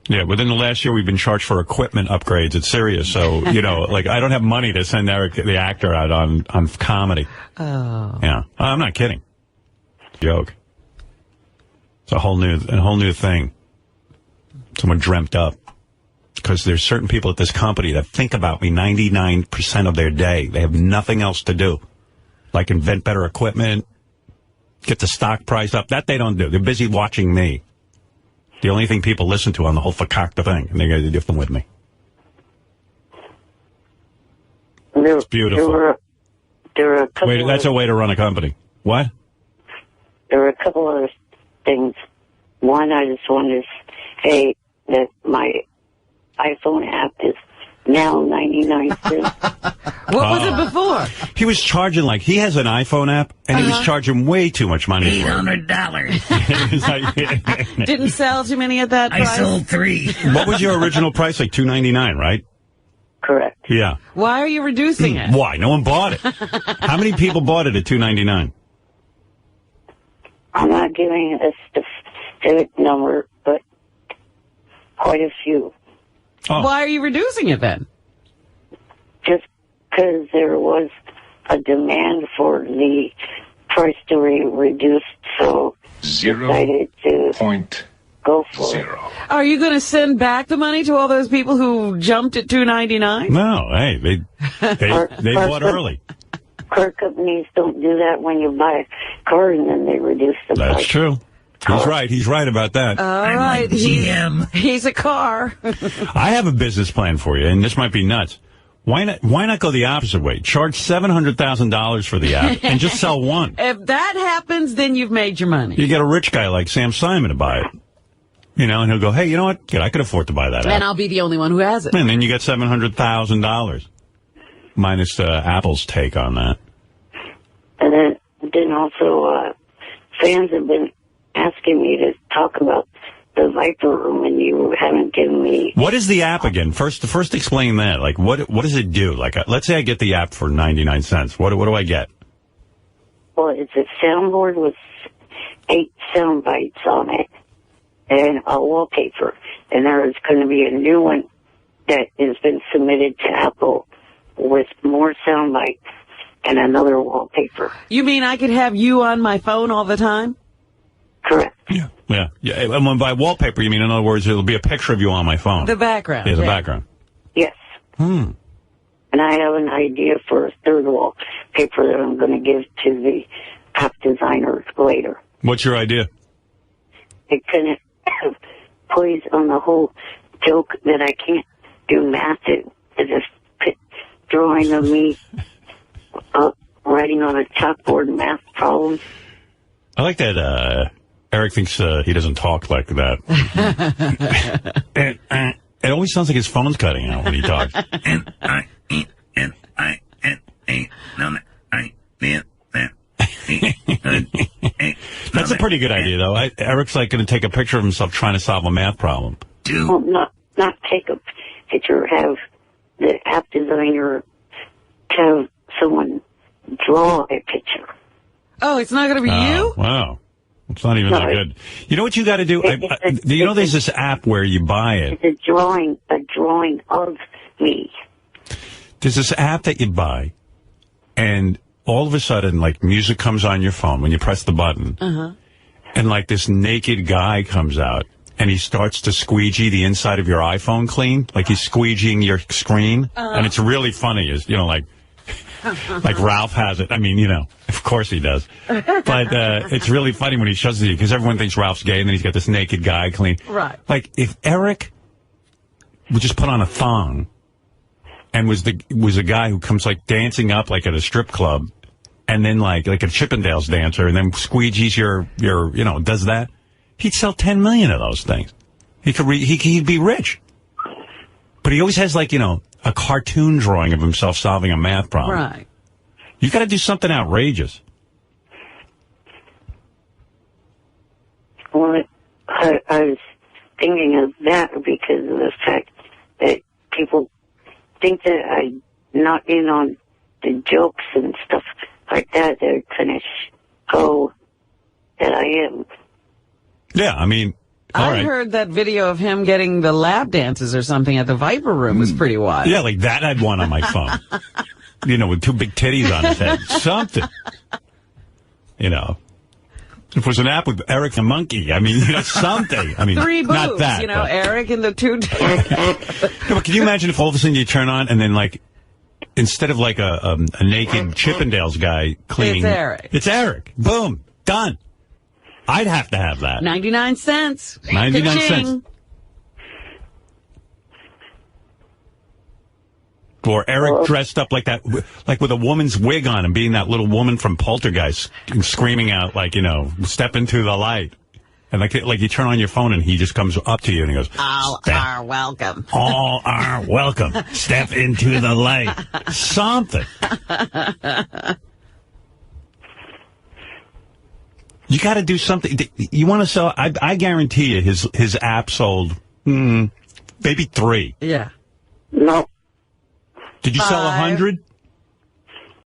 Yeah, within the last year, we've been charged for equipment upgrades at Sirius. So, like, I don't have money to send Eric, the actor, out on comedy. Oh. Yeah. I'm not kidding. Joke. It's a whole new thing. Someone dreamt up. Because there's certain people at this company that think about me 99% of their day. They have nothing else to do. Like invent better equipment, Get the stock price up. That they don't do. They're busy watching me. The only thing people listen to on the whole fakakta thing. And they got to do different with me. It's beautiful. There were a couple Wait, that's a way to run a company. What? There were a couple other things. One, I just wanted to say that my iPhone app is now 99 cents. What was it before? He was charging he has an iPhone app, and he was charging way too much money for it. $800. Didn't sell too many at that price? I sold 3. What was your original price? Like $2.99, right? Correct. Yeah. Why are you reducing it? Why? No one bought it. How many people bought it at $2.99? I'm not giving a specific number, but quite a few. Oh. Why are you reducing it then? Just because there was a demand for the price to be reduced, so decided to go for it. Are you going to send back the money to all those people who jumped at $2.99? No, hey, they bought early. Car companies don't do that when you buy a car and then they reduce the price. That's true. He's right. He's right about that. All right. He's a car. I have a business plan for you, and this might be nuts. Why not go the opposite way? Charge $700,000 for the app and just sell one. If that happens, then you've made your money. You get a rich guy like Sam Simon to buy it. You know, and he'll go, hey, you know what? I could afford to buy that app. And I'll be the only one who has it. And then you get $700,000. Minus Apple's take on that. And then also, fans have been asking me to talk about the Viper Room, and you haven't given me... What is the app again? First explain that. Like, what does it do? Like, let's say I get the app for 99 cents. What do I get? Well, it's a soundboard with 8 sound bites on it and a wallpaper. And there is going to be a new one that has been submitted to Apple with more sound bites and another wallpaper. You mean I could have you on my phone all the time? Correct. Yeah. And by wallpaper, you mean, in other words, it'll be a picture of you on my phone. The background. Yeah, the background. Yes. And I have an idea for a third wallpaper that I'm going to give to the app designer later. What's your idea? It kind of plays on the whole joke that I can't do math. It's just drawing of me writing on a chalkboard math problems. I like that Eric thinks he doesn't talk like that. It always sounds like his phone's cutting out when he talks. That's a pretty good idea, though. Eric's like going to take a picture of himself trying to solve a math problem. Well, not take a picture, have the app designer have someone draw a picture. Oh, it's not going to be you? Wow. It's not even that good. You know what you got to do? You know there's this app where you buy it. It's a drawing of me. There's this app that you buy, and all of a sudden, like, music comes on your phone when you press the button, and, like, this naked guy comes out, and he starts to squeegee the inside of your iPhone clean, like he's squeegeeing your screen, and it's really funny, you know, like Ralph has it. I mean, you know, of course he does. But it's really funny when he shows it to you, because everyone thinks Ralph's gay, and then he's got this naked guy clean. Right. Like, if Eric would just put on a thong and was a guy who comes, like, dancing up, like, at a strip club, and then, like a Chippendales dancer, and then squeegees your you know, does that, he'd sell 10 million of those things. He'd be rich. But he always has, like, you know, a cartoon drawing of himself solving a math problem. Right. You got to do something outrageous. Well, I was thinking of that because of the fact that people think that I'm not in on the jokes and stuff like that. They're kind of go that I am. Yeah, I mean, I heard that video of him getting the lap dances or something at the Viper Room was pretty wild. Yeah, like that I'd want on my phone. You know, with 2 big titties on his head. Something. You know. If it was an app with Eric the Monkey, I mean, you know, something. I mean, 3 boobs, not that. you know, Eric and the 2 No, but can you imagine if all of a sudden you turn on and then, like, instead of like a naked Chippendales guy cleaning. It's Eric. It's Eric. Boom. Done. I'd have to have that. 99 cents. 99 Ka-ching. cents. Or Eric dressed up like that, like with a woman's wig on and being that little woman from Poltergeist and screaming out like, step into the light. And like you turn on your phone and he just comes up to you and he goes, All are welcome. All are welcome. Step into the light. Something. You got to do something. You want to sell? I guarantee you his app sold maybe 3. Yeah. No. Did you sell 100?